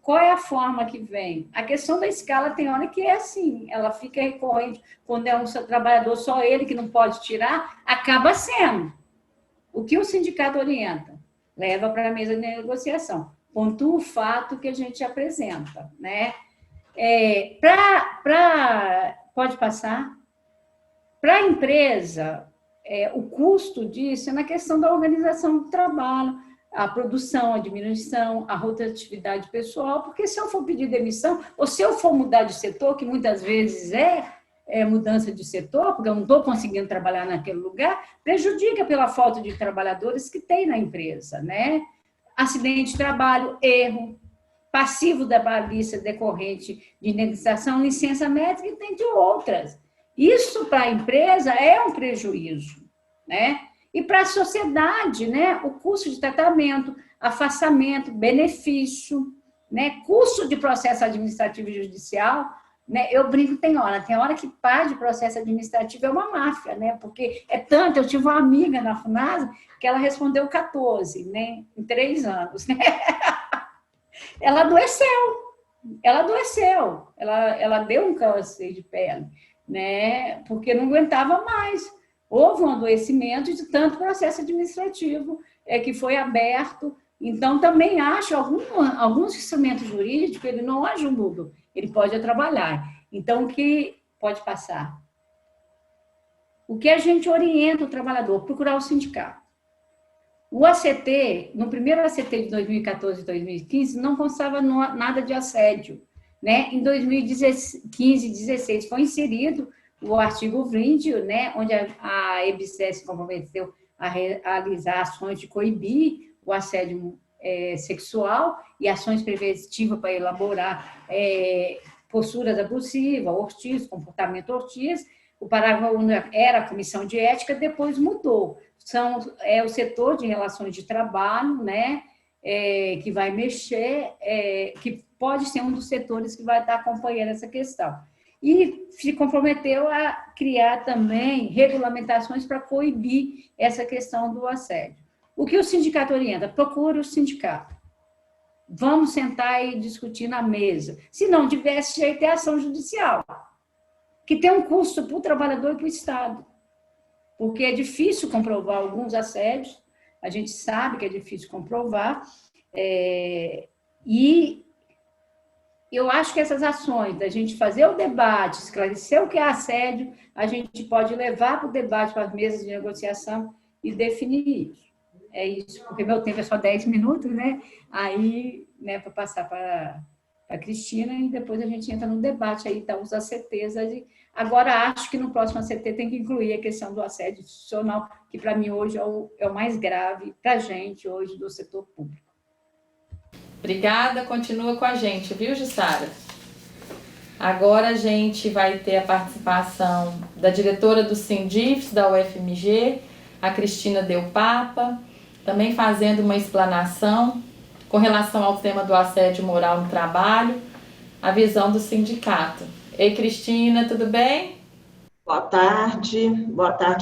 Speaker 6: Qual é a forma que vem? A questão da escala tem hora que é assim, ela fica recorrente, quando é um trabalhador, só ele que não pode tirar, acaba sendo. O que o sindicato orienta? Leva para a mesa de negociação. Pontua o fato que a gente apresenta, né? Pode passar? Para a empresa, o custo disso é na questão da organização do trabalho, a produção, a diminuição, a rotatividade pessoal, porque se eu for pedir demissão, ou se eu for mudar de setor, que muitas vezes é mudança de setor, porque eu não estou conseguindo trabalhar naquele lugar, prejudica pela falta de trabalhadores que tem na empresa, né? Acidente de trabalho, erro, passivo da balista decorrente de indenização, licença médica e tem de outras. Isso, para a empresa, é um prejuízo, né? E para a sociedade, né, o custo de tratamento, afastamento, benefício, né, custo de processo administrativo e judicial, né, eu brinco, tem hora que parte de processo administrativo é uma máfia, né, porque é tanto, eu tive uma amiga na FUNASA que ela respondeu 14, né, em 3 anos, né, ela adoeceu, ela deu um câncer de pele, né, porque não aguentava mais. Houve um adoecimento de tanto processo administrativo que foi aberto. Então, também acho alguns instrumentos jurídicos, ele não ajudam, ele pode trabalhar. Então, o que pode passar? O que a gente orienta o trabalhador? Procurar o sindicato. O ACT, no primeiro ACT de 2014 e 2015, não constava nada de assédio, né? Em 2015 e 2016 foi inserido o artigo 20, né, onde a EBSER se comprometeu a realizar ações de coibir o assédio sexual e ações preventivas para elaborar posturas abusivas, ortiz, comportamento ortiz. O parágrafo 1 era a comissão de ética, depois mudou. É o setor de relações de trabalho, né, que vai mexer, que pode ser um dos setores que vai estar acompanhando essa questão. E se comprometeu a criar também regulamentações para coibir essa questão do assédio. O que o sindicato orienta? Procure o sindicato. Vamos sentar e discutir na mesa. Se não tivesse jeito, é ação judicial, que tem um custo para o trabalhador e para o Estado, porque é difícil comprovar alguns assédios, a gente sabe que é difícil comprovar, e eu acho que essas ações da gente fazer o debate, esclarecer o que é assédio, a gente pode levar para o debate, para as mesas de negociação e definir isso. É isso, porque meu tempo é só 10 minutos, né? Aí, né, para passar para a Cristina, e depois a gente entra no debate aí, tá, os ACTs. Agora, acho que no próximo ACT tem que incluir a questão do assédio institucional, que para mim hoje é o mais grave para a gente hoje do setor público.
Speaker 1: Obrigada, continua com a gente, viu, Jussara? Agora a gente vai ter a participação da diretora do Sindifes, da UFMG, a Cristina Del Papa, também fazendo uma explanação com relação ao tema do assédio moral no trabalho, a visão do sindicato. Ei, Cristina, tudo bem?
Speaker 7: Boa tarde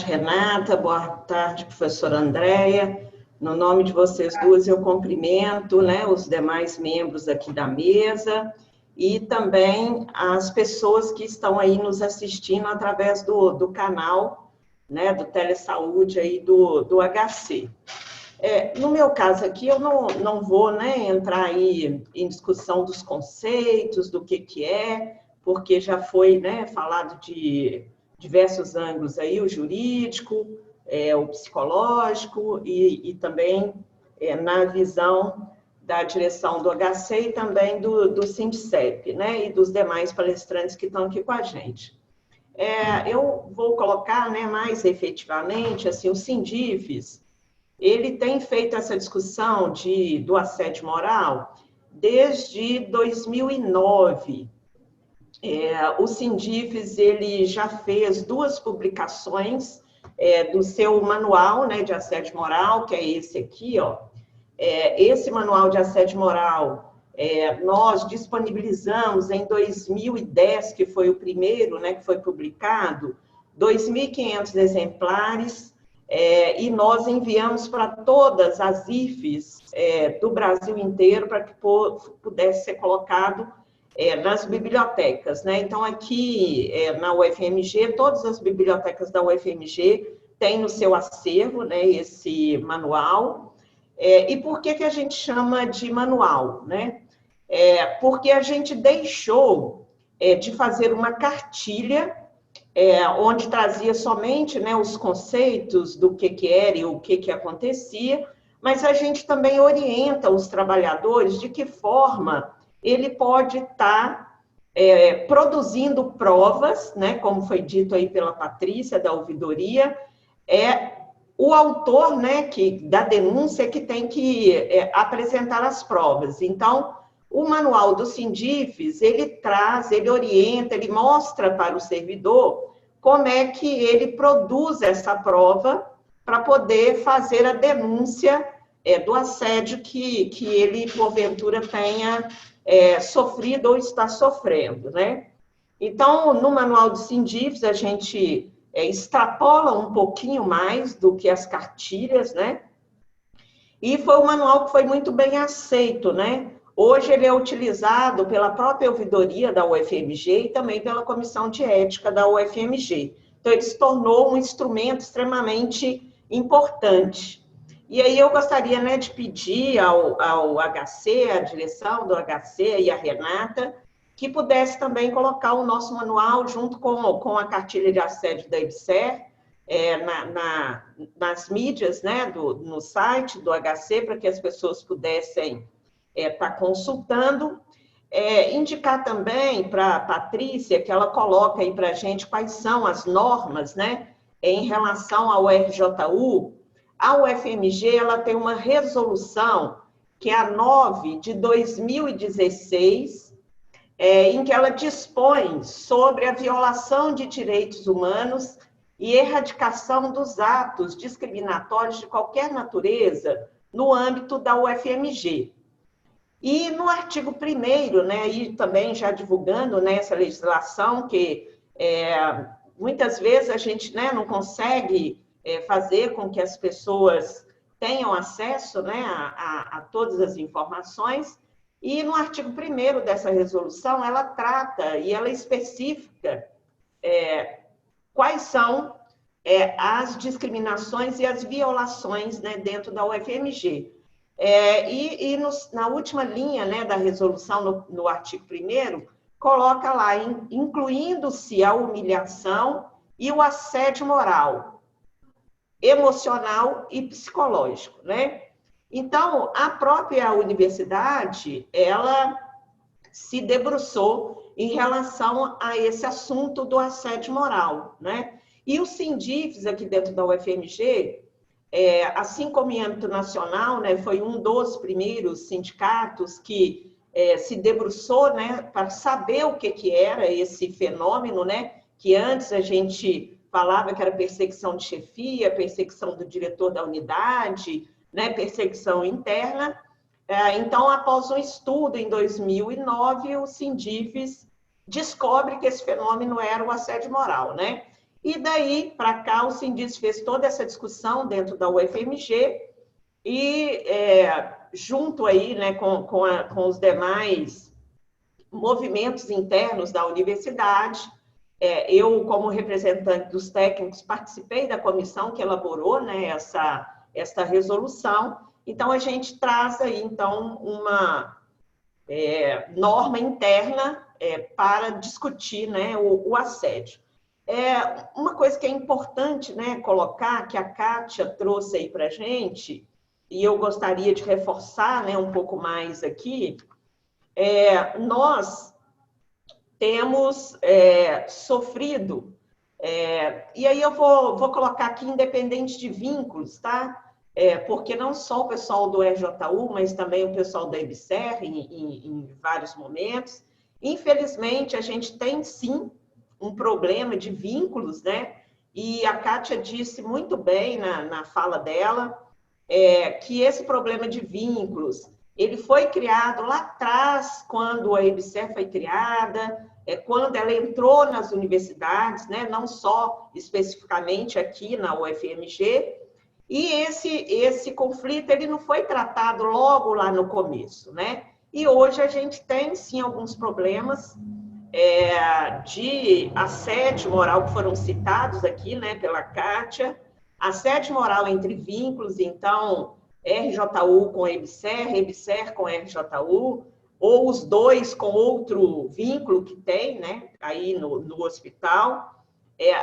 Speaker 7: Renata, boa tarde professora Andréia. No nome de vocês duas eu cumprimento, né, os demais membros aqui da mesa e também as pessoas que estão aí nos assistindo através do canal, né, do Telesaúde aí do HC. No meu caso aqui, eu não vou, né, entrar aí em discussão dos conceitos, do que é, porque já foi, né, falado de diversos ângulos aí, o jurídico, o psicológico e também na visão da direção do HC e também do Sindicep, né, e dos demais palestrantes que estão aqui com a gente. Eu vou colocar, né, mais efetivamente, assim, o Sindifes, ele tem feito essa discussão do assédio moral desde 2009. O Sindifes, ele já fez 2 publicações do seu manual, né, de assédio moral, que é esse aqui, ó. Esse manual de assédio moral, nós disponibilizamos em 2010, que foi o primeiro, né, que foi publicado, 2.500 exemplares, e nós enviamos para todas as IFES do Brasil inteiro para que pudesse ser colocado nas bibliotecas, né? Então, aqui na UFMG, todas as bibliotecas da UFMG têm no seu acervo, né, esse manual. E por que a gente chama de manual, né? Porque a gente deixou de fazer uma cartilha onde trazia somente, né, os conceitos do que era e o que acontecia, mas a gente também orienta os trabalhadores de que forma ele pode estar produzindo provas, né, como foi dito aí pela Patrícia, da ouvidoria, o autor, né, da denúncia que tem que apresentar as provas. Então, o manual do Sindifes, ele orienta, ele mostra para o servidor como é que ele produz essa prova, para poder fazer a denúncia do assédio que ele, porventura, tenha sofrido ou está sofrendo, né? Então, no Manual dos Sindifes, a gente extrapola um pouquinho mais do que as cartilhas, né? E foi um manual que foi muito bem aceito, né? Hoje ele é utilizado pela própria ouvidoria da UFMG e também pela Comissão de Ética da UFMG. Então, ele se tornou um instrumento extremamente importante. E aí eu gostaria, né, de pedir ao HC, à direção do HC e à Renata, que pudesse também colocar o nosso manual junto com a cartilha de assédio da EBSER, nas mídias, né, no site do HC, para que as pessoas pudessem estar consultando. Indicar também para a Patrícia, que ela coloca aí para a gente quais são as normas, né, em relação ao RJU. A UFMG ela tem uma resolução, que é a 9 de 2016, em que ela dispõe sobre a violação de direitos humanos e erradicação dos atos discriminatórios de qualquer natureza no âmbito da UFMG. E no artigo 1º, né, e também já divulgando, né, essa legislação que muitas vezes a gente, né, não consegue fazer com que as pessoas tenham acesso, né, a todas as informações. E no artigo 1º dessa resolução, ela trata e ela especifica quais são as discriminações e as violações, né, dentro da UFMG. Na última linha, né, da resolução, no artigo 1º, coloca lá, incluindo-se a humilhação e o assédio moral, emocional e psicológico, né? Então, a própria universidade, ela se debruçou em relação a esse assunto do assédio moral, né? E os Sindifes aqui dentro da UFMG, assim como em âmbito nacional, né, foi um dos primeiros sindicatos que se debruçou, né, para saber o que era esse fenômeno, né, que antes a gente falava que era perseguição de chefia, perseguição do diretor da unidade, né, perseguição interna. Então, após um estudo em 2009, o Sindifes descobre que esse fenômeno era o assédio moral, né? E daí para cá o Sindifes fez toda essa discussão dentro da UFMG e junto aí, né, com os demais movimentos internos da universidade, eu, como representante dos técnicos, participei da comissão que elaborou, né, essa resolução. Então, a gente traz aí, então, uma norma interna para discutir, né, o assédio. Uma coisa que é importante, né, colocar, que a Kátia trouxe aí para a gente, e eu gostaria de reforçar, né, um pouco mais aqui, nós temos sofrido, e aí eu vou colocar aqui independente de vínculos, tá? Porque não só o pessoal do RJU, mas também o pessoal da EBSER, em vários momentos, infelizmente a gente tem sim um problema de vínculos, né? E a Kátia disse muito bem na fala dela, que esse problema de vínculos, ele foi criado lá atrás, quando a EBSER foi criada, quando ela entrou nas universidades, né, não só especificamente aqui na UFMG, e esse conflito ele não foi tratado logo lá no começo, né? E hoje a gente tem, sim, alguns problemas de assédio moral que foram citados aqui, né, pela Kátia, assédio moral entre vínculos, então, RJU com EBSER, EBSER com RJU, ou os dois com outro vínculo que tem, né, aí no hospital.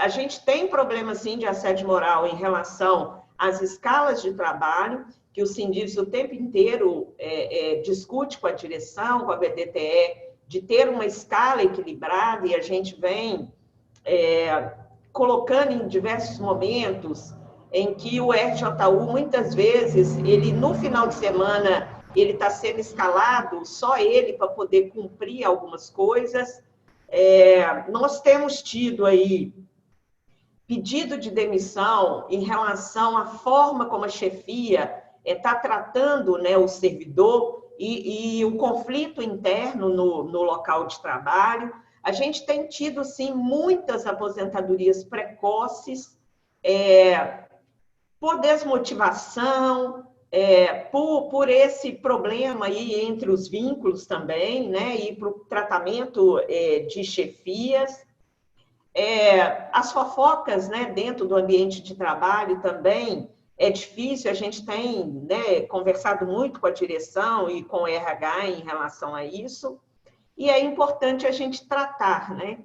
Speaker 7: A gente tem problema, sim, de assédio moral em relação às escalas de trabalho, que o Sindifes o tempo inteiro discute com a direção, com a BDTE, de ter uma escala equilibrada, e a gente vem colocando em diversos momentos em que o RJU, muitas vezes, ele no final de semana, ele está sendo escalado, só ele, para poder cumprir algumas coisas. Nós temos tido aí pedido de demissão em relação à forma como a chefia está tratando, né, o servidor e o conflito interno no local de trabalho. A gente tem tido, sim, muitas aposentadorias precoces, por desmotivação, por esse problema aí entre os vínculos também, né, e para o tratamento de chefias. As fofocas, né, dentro do ambiente de trabalho também é difícil, a gente tem, né, conversado muito com a direção e com o RH em relação a isso, e é importante a gente tratar, né?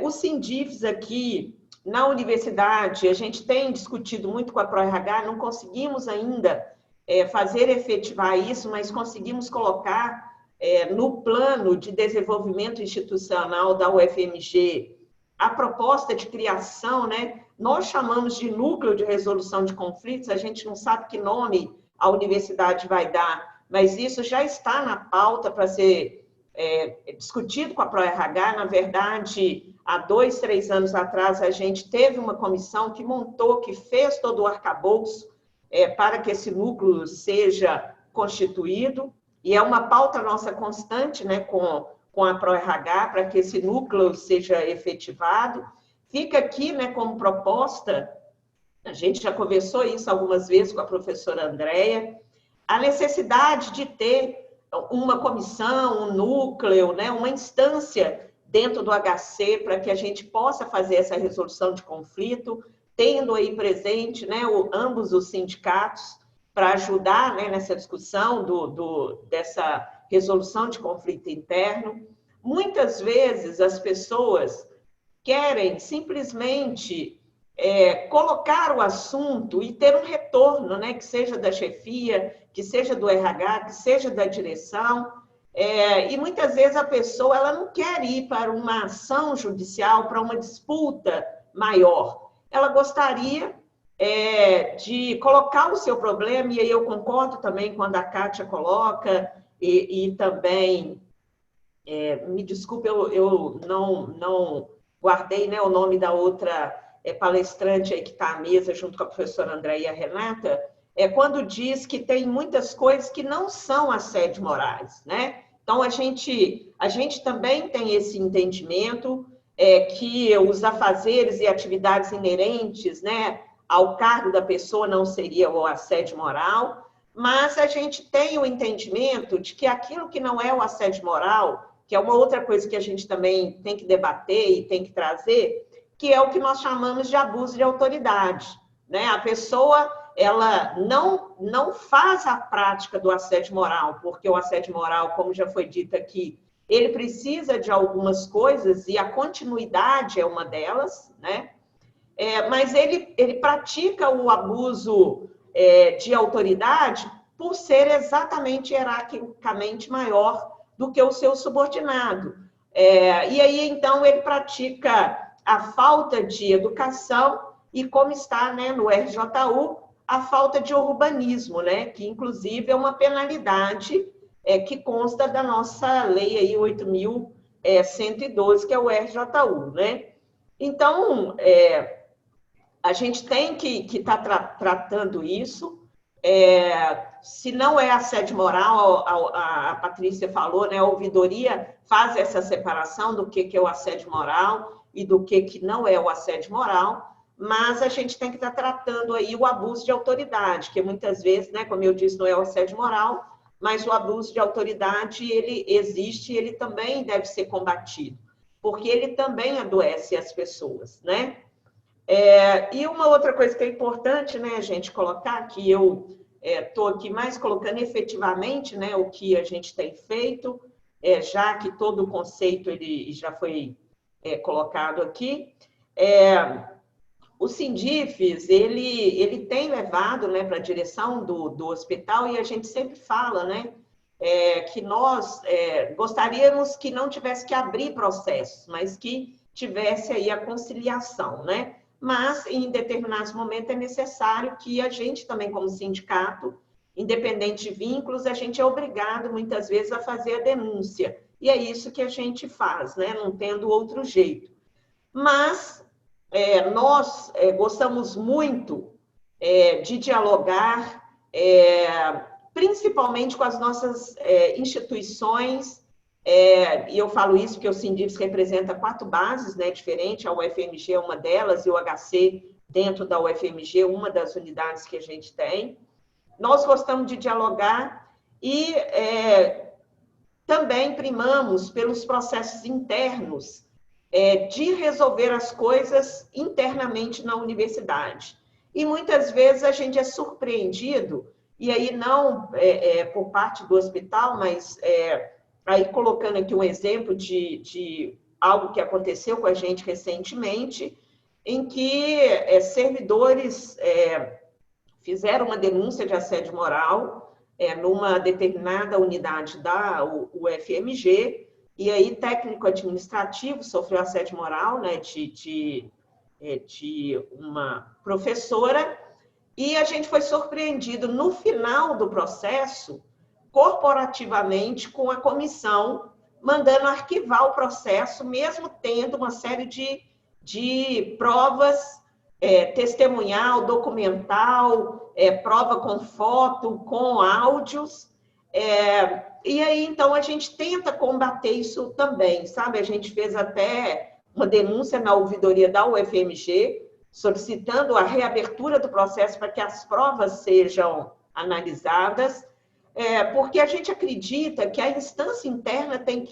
Speaker 7: Os Sindifs aqui na universidade, a gente tem discutido muito com a ProRH, não conseguimos ainda fazer efetivar isso, mas conseguimos colocar no plano de desenvolvimento institucional da UFMG a proposta de criação, né? Nós chamamos de núcleo de resolução de conflitos, a gente não sabe que nome a universidade vai dar, mas isso já está na pauta para ser discutido com a ProRH. Na verdade, há 2, 3 anos atrás, a gente teve uma comissão que montou, que fez todo o arcabouço para que esse núcleo seja constituído, e é uma pauta nossa constante, né, com a ProRH, para que esse núcleo seja efetivado. Fica aqui, né, como proposta, a gente já conversou isso algumas vezes com a professora Andréia, a necessidade de ter uma comissão, um núcleo, né, uma instância dentro do HC para que a gente possa fazer essa resolução de conflito, tendo aí presente, né, ambos os sindicatos para ajudar, né, nessa discussão dessa resolução de conflito interno. Muitas vezes as pessoas querem simplesmente colocar o assunto e ter um retorno, né, que seja da chefia, que seja do RH, que seja da direção, e muitas vezes a pessoa ela não quer ir para uma ação judicial, para uma disputa maior. Ela gostaria de colocar o seu problema, e aí eu concordo também quando a Kátia coloca, e também, me desculpe, eu não guardei, né, o nome da outra palestrante aí que está à mesa junto com a professora Andréia e a Renata, quando diz que tem muitas coisas que não são assédio morais, né? Então, a gente também tem esse entendimento que os afazeres e atividades inerentes, né, ao cargo da pessoa não seria o assédio moral, mas a gente tem o entendimento de que aquilo que não é o assédio moral, que é uma outra coisa que a gente também tem que debater e tem que trazer, que é o que nós chamamos de abuso de autoridade, né? A pessoa, ela não faz a prática do assédio moral, porque o assédio moral, como já foi dito aqui, ele precisa de algumas coisas e a continuidade é uma delas, né? Mas ele pratica o abuso de autoridade por ser exatamente hierarquicamente maior do que o seu subordinado. E aí, então, ele pratica a falta de educação e, como está, né, no RJU, a falta de urbanismo, né, que, inclusive, é uma penalidade que consta da nossa lei aí, 8.112, que é o RJU, né? Então, a gente tem que estar tratando isso. Se não é assédio moral, a Patrícia falou, né, a ouvidoria faz essa separação do que é o assédio moral e do que não é o assédio moral, mas a gente tem que estar tratando aí o abuso de autoridade, que muitas vezes, né, como eu disse, não é o assédio moral, mas o abuso de autoridade, ele existe e ele também deve ser combatido, porque ele também adoece as pessoas, né? E uma outra coisa que é importante, né, a gente colocar, que eu estou aqui mais colocando efetivamente, né, o que a gente tem feito, já que todo o conceito ele já foi colocado aqui. O Sindifs, ele tem levado, né, para a direção do hospital, e a gente sempre fala, né, que nós gostaríamos que não tivesse que abrir processos, mas que tivesse aí a conciliação, né? Mas, em determinados momentos, é necessário que a gente também, como sindicato, independente de vínculos, a gente é obrigado, muitas vezes, a fazer a denúncia. E é isso que a gente faz, né? Não tendo outro jeito. Mas nós gostamos muito de dialogar, principalmente com as nossas instituições, e eu falo isso porque o Sindifes representa 4 bases, né, diferentes, a UFMG é uma delas, e o HC, dentro da UFMG, uma das unidades que a gente tem. Nós gostamos de dialogar e também primamos pelos processos internos de resolver as coisas internamente na universidade. E muitas vezes a gente é surpreendido, e aí não por parte do hospital, mas aí colocando aqui um exemplo de algo que aconteceu com a gente recentemente, em que servidores fizeram uma denúncia de assédio moral numa determinada unidade da UFMG, e aí técnico-administrativo sofreu assédio moral, né, de uma professora, e a gente foi surpreendido no final do processo, corporativamente, com a comissão mandando arquivar o processo, mesmo tendo uma série de provas testemunhal, documental, prova com foto, com áudios. E aí, então, a gente tenta combater isso também, sabe? A gente fez até uma denúncia na ouvidoria da UFMG, solicitando a reabertura do processo para que as provas sejam analisadas, porque a gente acredita que a instância interna tem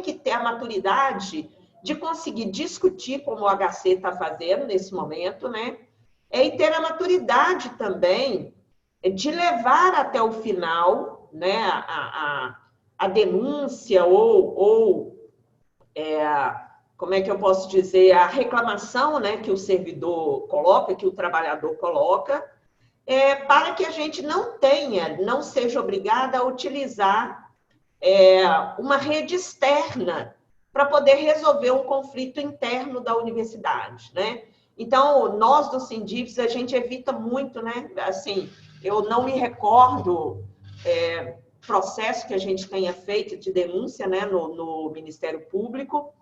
Speaker 7: que ter a maturidade de conseguir discutir, como o HC está fazendo nesse momento, né? E ter a maturidade também de levar até o final, né, a denúncia como é que eu posso dizer, a reclamação, né, que o servidor coloca, que o trabalhador coloca, para que a gente não seja obrigada a utilizar uma rede externa para poder resolver um conflito interno da universidade, né? Então, nós do Sindifes, a gente evita muito, né? Assim, eu não me recordo processo que a gente tenha feito de denúncia, né, no Ministério Público,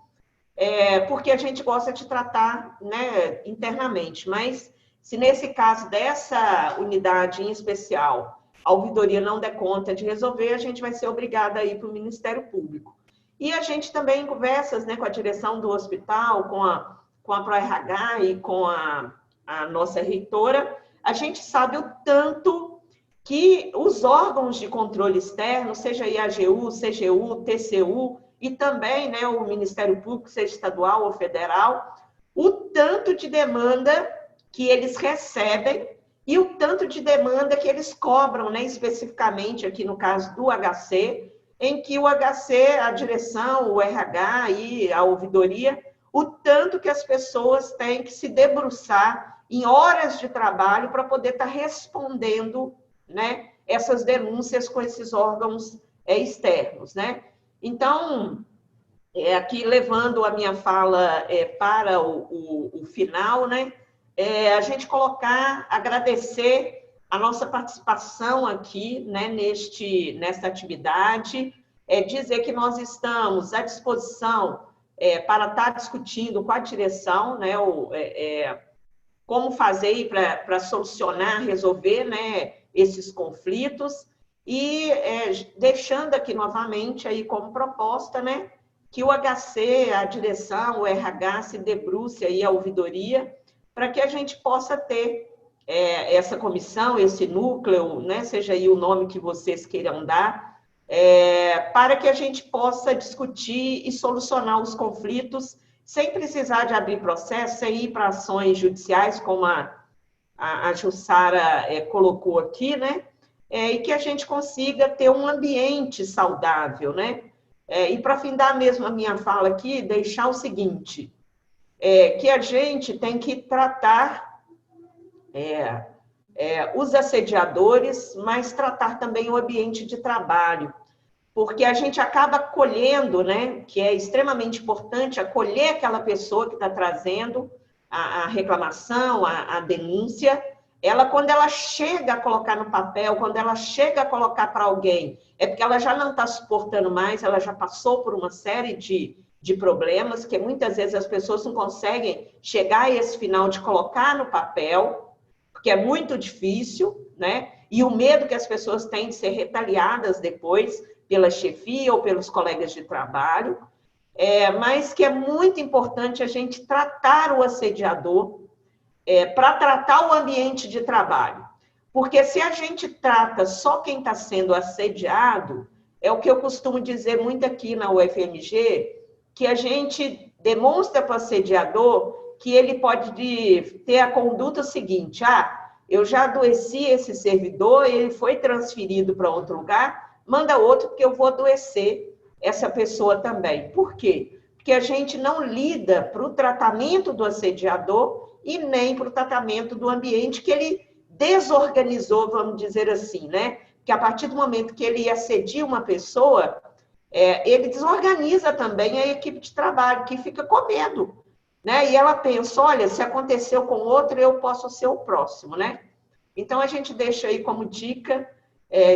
Speaker 7: porque a gente gosta de tratar, né, internamente, mas se nesse caso dessa unidade em especial, a ouvidoria não der conta de resolver, a gente vai ser obrigada a ir para o Ministério Público. E a gente também em conversas, né, com a direção do hospital, com a ProRH e com a nossa reitora, a gente sabe o tanto que os órgãos de controle externo, seja IAGU, CGU, TCU, e também, né, o Ministério Público, seja estadual ou federal, o tanto de demanda que eles recebem e o tanto de demanda que eles cobram, né, especificamente aqui no caso do HC, em que o HC, a direção, o RH e a ouvidoria, o tanto que as pessoas têm que se debruçar em horas de trabalho para poder estar respondendo, né, essas denúncias com esses órgãos externos, né? Então, aqui levando a minha fala para o final, né, a gente agradecer a nossa participação aqui, né, nesta atividade, dizer que nós estamos à disposição para estar discutindo com a direção, né, como fazer para solucionar, resolver, né, esses conflitos, e deixando aqui novamente aí como proposta, né, que o HC, a direção, o RH se debruce aí a ouvidoria, para que a gente possa ter essa comissão, esse núcleo, né, seja aí o nome que vocês queiram dar, para que a gente possa discutir e solucionar os conflitos sem precisar de abrir processo, sem ir para ações judiciais, como a Jussara colocou aqui, né, e que a gente consiga ter um ambiente saudável, né? E para findar mesmo a minha fala aqui, deixar o seguinte, que a gente tem que tratar os assediadores, mas tratar também o ambiente de trabalho, porque a gente acaba acolhendo, né, que é extremamente importante, acolher aquela pessoa que está trazendo a reclamação, a denúncia. Ela, quando ela chega a colocar no papel, quando ela chega a colocar para alguém, é porque ela já não está suportando mais, ela já passou por uma série de de problemas, que muitas vezes as pessoas não conseguem chegar a esse final de colocar no papel, porque é muito difícil, né? E o medo que as pessoas têm de ser retaliadas depois pela chefia ou pelos colegas de trabalho, mas que é muito importante a gente tratar o assediador para tratar o ambiente de trabalho. Porque se a gente trata só quem está sendo assediado, é o que eu costumo dizer muito aqui na UFMG, que a gente demonstra para o assediador que ele pode ter a conduta seguinte: eu já adoeci esse servidor, ele foi transferido para outro lugar, manda outro porque eu vou adoecer essa pessoa também. Por quê? Porque a gente não lida para o tratamento do assediador e nem para o tratamento do ambiente que ele desorganizou, vamos dizer assim, né? Que a partir do momento que ele assedia uma pessoa, ele desorganiza também a equipe de trabalho, que fica com medo, né? E ela pensa, olha, se aconteceu com outro, eu posso ser o próximo, né? Então, a gente deixa aí como dica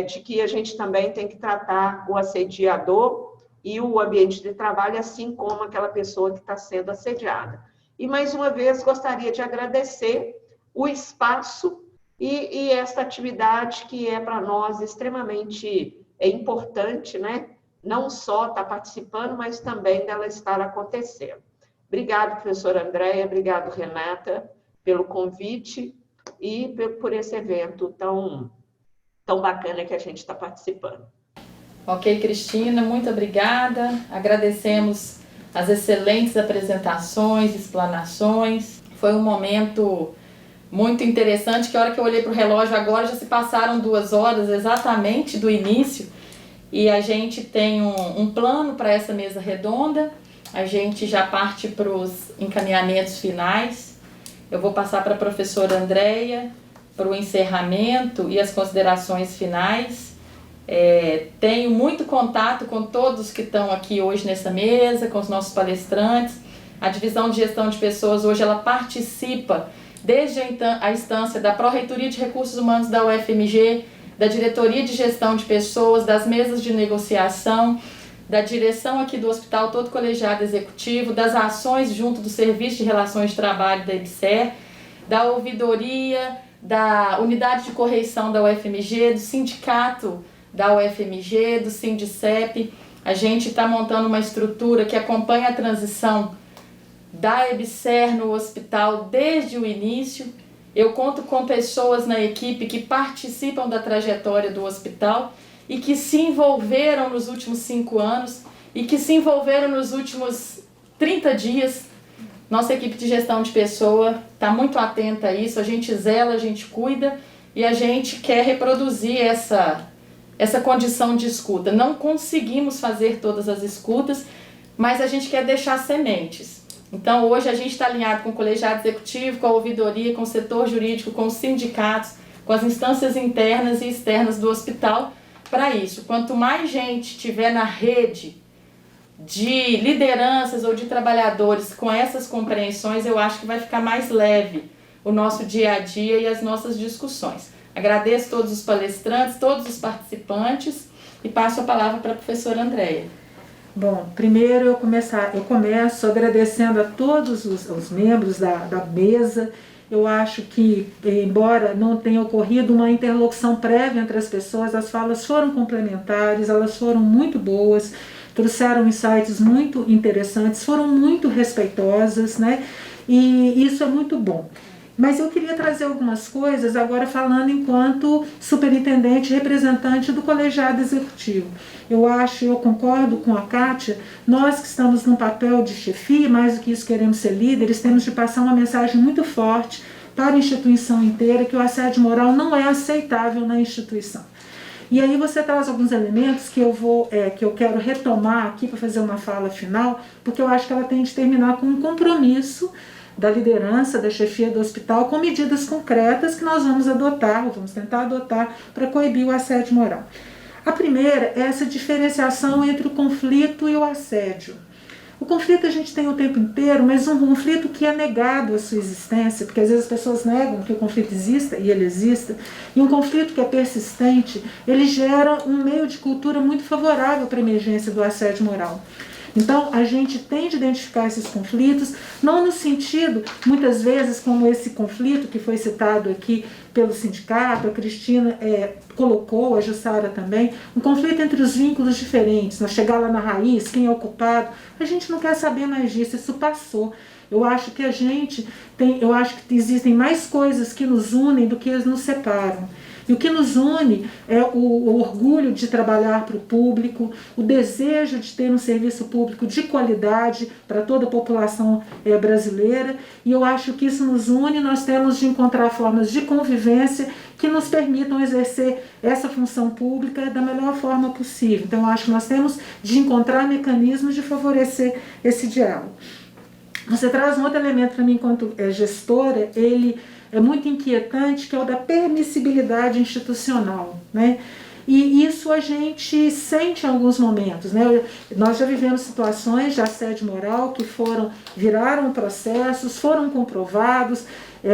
Speaker 7: de que a gente também tem que tratar o assediador e o ambiente de trabalho, assim como aquela pessoa que está sendo assediada. E, mais uma vez, gostaria de agradecer o espaço e esta atividade que é para nós extremamente importante, né? Não só estar participando, mas também dela estar acontecendo. Obrigada, professora Andréia, obrigado, Renata, pelo convite e por esse evento tão bacana que a gente está participando.
Speaker 1: Ok, Cristina, muito obrigada. Agradecemos as excelentes apresentações, explanações. Foi um momento muito interessante, que a hora que eu olhei para o relógio agora já se passaram 2 horas exatamente do início, e a gente tem um plano para essa mesa redonda. A gente já parte para os encaminhamentos finais. Eu vou passar para a professora Andréia para o encerramento e as considerações finais. Tenho muito contato com todos que estão aqui hoje nessa mesa, com os nossos palestrantes. A divisão de gestão de pessoas hoje ela participa desde a instância da Pró-Reitoria de Recursos Humanos da UFMG, da Diretoria de Gestão de Pessoas, das mesas de negociação, da direção aqui do hospital, todo colegiado executivo, das ações junto do Serviço de Relações de Trabalho da EBSER, da ouvidoria, da unidade de correição da UFMG, do sindicato da UFMG, do Sindicep. A gente está montando uma estrutura que acompanha a transição da EBSER no hospital desde o início. Eu conto com pessoas na equipe que participam da trajetória do hospital e que se envolveram nos últimos 5 anos e que se envolveram nos últimos 30 dias. Nossa equipe de gestão de pessoa está muito atenta a isso, a gente zela, a gente cuida e a gente quer reproduzir essa condição de escuta. Não conseguimos fazer todas as escutas, mas a gente quer deixar sementes. Então, hoje a gente está alinhado com o colegiado executivo, com a ouvidoria, com o setor jurídico, com os sindicatos, com as instâncias internas e externas do hospital para isso. Quanto mais gente tiver na rede de lideranças ou de trabalhadores com essas compreensões, eu acho que vai ficar mais leve o nosso dia a dia e as nossas discussões. Agradeço todos os palestrantes, todos os participantes e passo a palavra para a professora Andréia.
Speaker 2: Bom, primeiro eu começo agradecendo a todos os membros da mesa. Eu acho que, embora não tenha ocorrido uma interlocução prévia entre as pessoas, as falas foram complementares, elas foram muito boas, trouxeram insights muito interessantes, foram muito respeitosas, né? E isso é muito bom. Mas eu queria trazer algumas coisas agora falando enquanto superintendente representante do colegiado executivo. Eu concordo com a Kátia, nós que estamos num papel de chefia, mais do que isso queremos ser líderes, temos de passar uma mensagem muito forte para a instituição inteira que o assédio moral não é aceitável na instituição. E aí você traz alguns elementos que eu quero retomar aqui para fazer uma fala final, porque eu acho que ela tem de terminar com um compromisso da liderança, da chefia do hospital, com medidas concretas que nós vamos adotar, ou vamos tentar adotar, para coibir o assédio moral. A primeira é essa diferenciação entre o conflito e o assédio. O conflito a gente tem o tempo inteiro, mas um conflito que é negado a sua existência, porque às vezes as pessoas negam que o conflito exista, e ele exista, e um conflito que é persistente, ele gera um meio de cultura muito favorável para a emergência do assédio moral. Então, a gente tem de identificar esses conflitos, não no sentido, muitas vezes, como esse conflito que foi citado aqui pelo sindicato, a Cristina colocou, a Jussara também, um conflito entre os vínculos diferentes, nós chegar lá na raiz, quem é o culpado, a gente não quer saber mais disso, isso passou. Eu acho que eu acho que existem mais coisas que nos unem do que nos separam. E o que nos une é o orgulho de trabalhar para o público, o desejo de ter um serviço público de qualidade para toda a população brasileira. E eu acho que isso nos une, nós temos de encontrar formas de convivência que nos permitam exercer essa função pública da melhor forma possível. Então, eu acho que nós temos de encontrar mecanismos de favorecer esse diálogo. Você traz um outro elemento para mim enquanto gestora, ele é muito inquietante, que é o da permissibilidade institucional, né? E isso a gente sente em alguns momentos, né? Nós já vivemos situações de assédio moral que viraram processos, foram comprovados,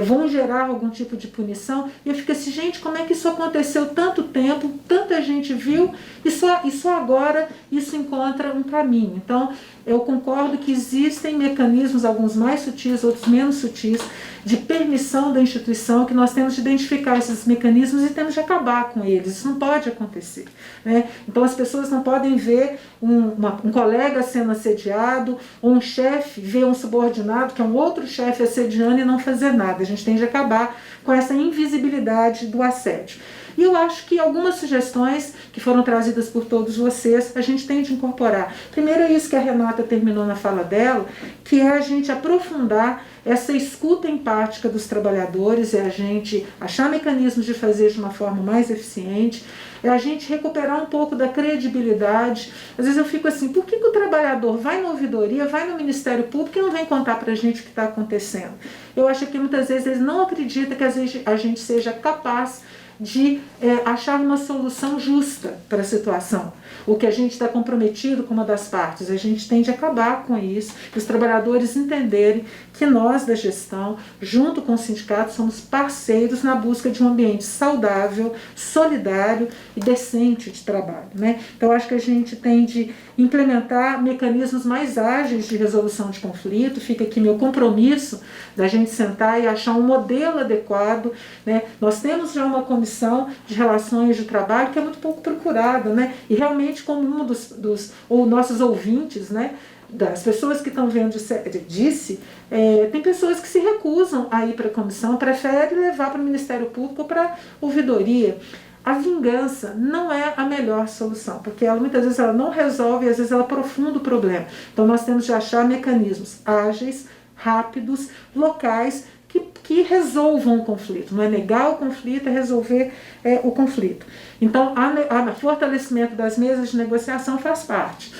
Speaker 2: vão gerar algum tipo de punição, e eu fico assim, gente, como é que isso aconteceu tanto tempo, tanta gente viu, e só agora isso encontra um caminho. Então, eu concordo que existem mecanismos, alguns mais sutis, outros menos sutis, de permissão da instituição, que nós temos de identificar esses mecanismos e temos de acabar com eles. Isso não pode acontecer, né? Então, as pessoas não podem ver um colega sendo assediado, ou um chefe ver um subordinado, que é um outro chefe assediando, e não fazer nada. A gente tem de acabar com essa invisibilidade do assédio. E eu acho que algumas sugestões que foram trazidas por todos vocês, a gente tem de incorporar. Primeiro é isso que a Renata terminou na fala dela, que é a gente aprofundar essa escuta empática dos trabalhadores, é a gente achar mecanismos de fazer de uma forma mais eficiente, é a gente recuperar um pouco da credibilidade. Às vezes eu fico assim, por que o trabalhador vai na ouvidoria, vai no Ministério Público e não vem contar para a gente o que está acontecendo? Eu acho que muitas vezes eles não acreditam que a gente seja capaz de achar uma solução justa para a situação. O que a gente está comprometido com uma das partes, a gente tem de acabar com isso, que os trabalhadores entenderem que nós da gestão, junto com os sindicatos, somos parceiros na busca de um ambiente saudável, solidário e decente de trabalho, né? Então, acho que a gente tem de implementar mecanismos mais ágeis de resolução de conflito. Fica aqui meu compromisso da gente sentar e achar um modelo adequado, né? Nós temos já uma comissão de relações de trabalho que é muito pouco procurada, né? E realmente, como um ou nossos ouvintes, né, das pessoas que estão vendo disse, tem pessoas que se recusam a ir para a comissão, preferem levar para o Ministério Público ou para a ouvidoria. A vingança não é a melhor solução, porque ela, muitas vezes ela não resolve, às vezes ela aprofunda o problema. Então nós temos de achar mecanismos ágeis, rápidos, locais, que resolvam o conflito. Não é negar o conflito, é resolver o conflito. Então, o fortalecimento das mesas de negociação faz parte.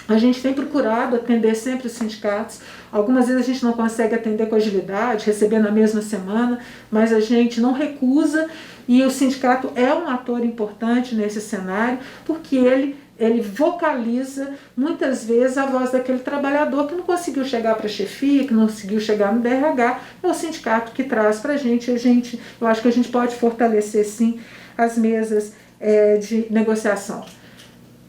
Speaker 2: A gente tem procurado atender sempre os sindicatos. Algumas vezes a gente não consegue atender com agilidade, receber na mesma semana, mas a gente não recusa, e o sindicato é um ator importante nesse cenário, porque ele vocaliza muitas vezes a voz daquele trabalhador que não conseguiu chegar para a chefia, que não conseguiu chegar no DRH. É o sindicato que traz para a gente. Eu acho que a gente pode fortalecer sim as mesas de negociação.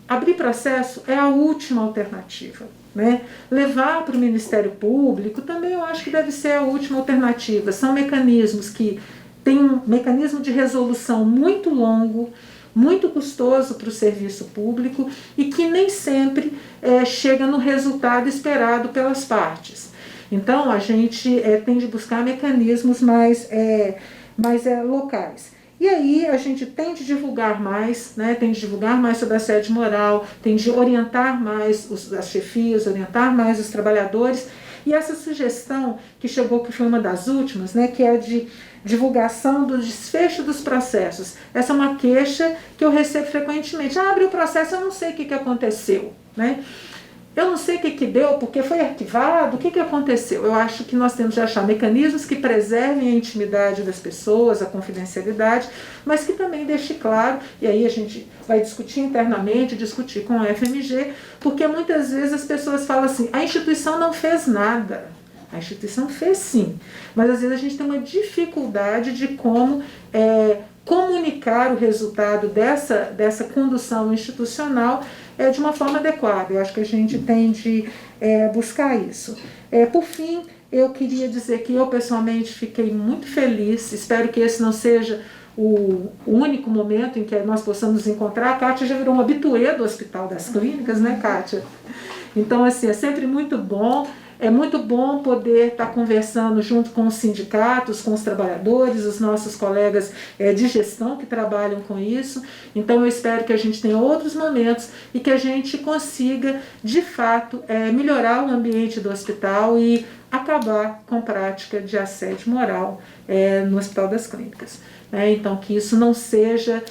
Speaker 2: Abrir processo é a última alternativa, né? Levar para o Ministério Público também eu acho que deve ser a última alternativa. São mecanismos que têm um mecanismo de resolução muito longo, muito custoso para o serviço público e que nem sempre chega no resultado esperado pelas partes. Então, a gente tem de buscar mecanismos mais locais. E aí a gente tem de divulgar mais, né? Tem de divulgar mais sobre assédio moral, tem de orientar mais as chefias, orientar mais os trabalhadores. E essa sugestão que chegou, que foi uma das últimas, né, que é de divulgação do desfecho dos processos. Essa é uma queixa que eu recebo frequentemente. Abre o processo, eu não sei o que aconteceu, né? Eu não sei o que deu, porque foi arquivado, o que aconteceu? Eu acho que nós temos de achar mecanismos que preservem a intimidade das pessoas, a confidencialidade, mas que também deixe claro, e aí a gente vai discutir internamente, discutir com a FMG, porque muitas vezes as pessoas falam assim, a instituição não fez nada. A instituição fez sim, mas às vezes a gente tem uma dificuldade de como comunicar o resultado dessa condução institucional de uma forma adequada. Eu acho que a gente tem de buscar isso. Por fim, eu queria dizer que eu pessoalmente fiquei muito feliz, espero que esse não seja o único momento em que nós possamos nos encontrar. A Kátia já virou uma habituê do Hospital das Clínicas, né, Kátia? Então, assim, é sempre muito bom. É muito bom poder estar conversando junto com os sindicatos, com os trabalhadores, os nossos colegas de gestão que trabalham com isso. Então, eu espero que a gente tenha outros momentos e que a gente consiga, de fato, melhorar o ambiente do hospital e acabar com a prática de assédio moral no Hospital das Clínicas. Então, que isso não seja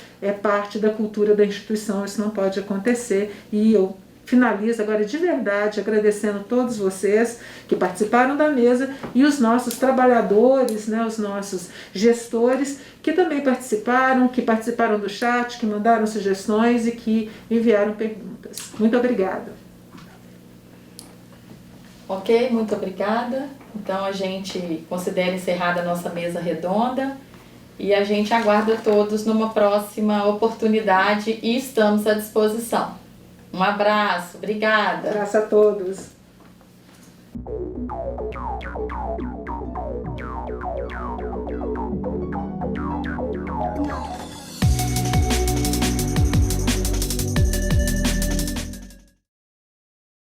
Speaker 2: parte da cultura da instituição, isso não pode acontecer. E eu finalizo agora de verdade agradecendo a todos vocês que participaram da mesa e os nossos trabalhadores, né, os nossos gestores que também participaram do chat, que mandaram sugestões e que enviaram perguntas. Muito obrigada.
Speaker 1: Ok, muito obrigada. Então a gente considera encerrada a nossa mesa redonda e a gente aguarda todos numa próxima oportunidade e estamos à disposição. Um abraço, obrigada.
Speaker 2: Um abraço a todos.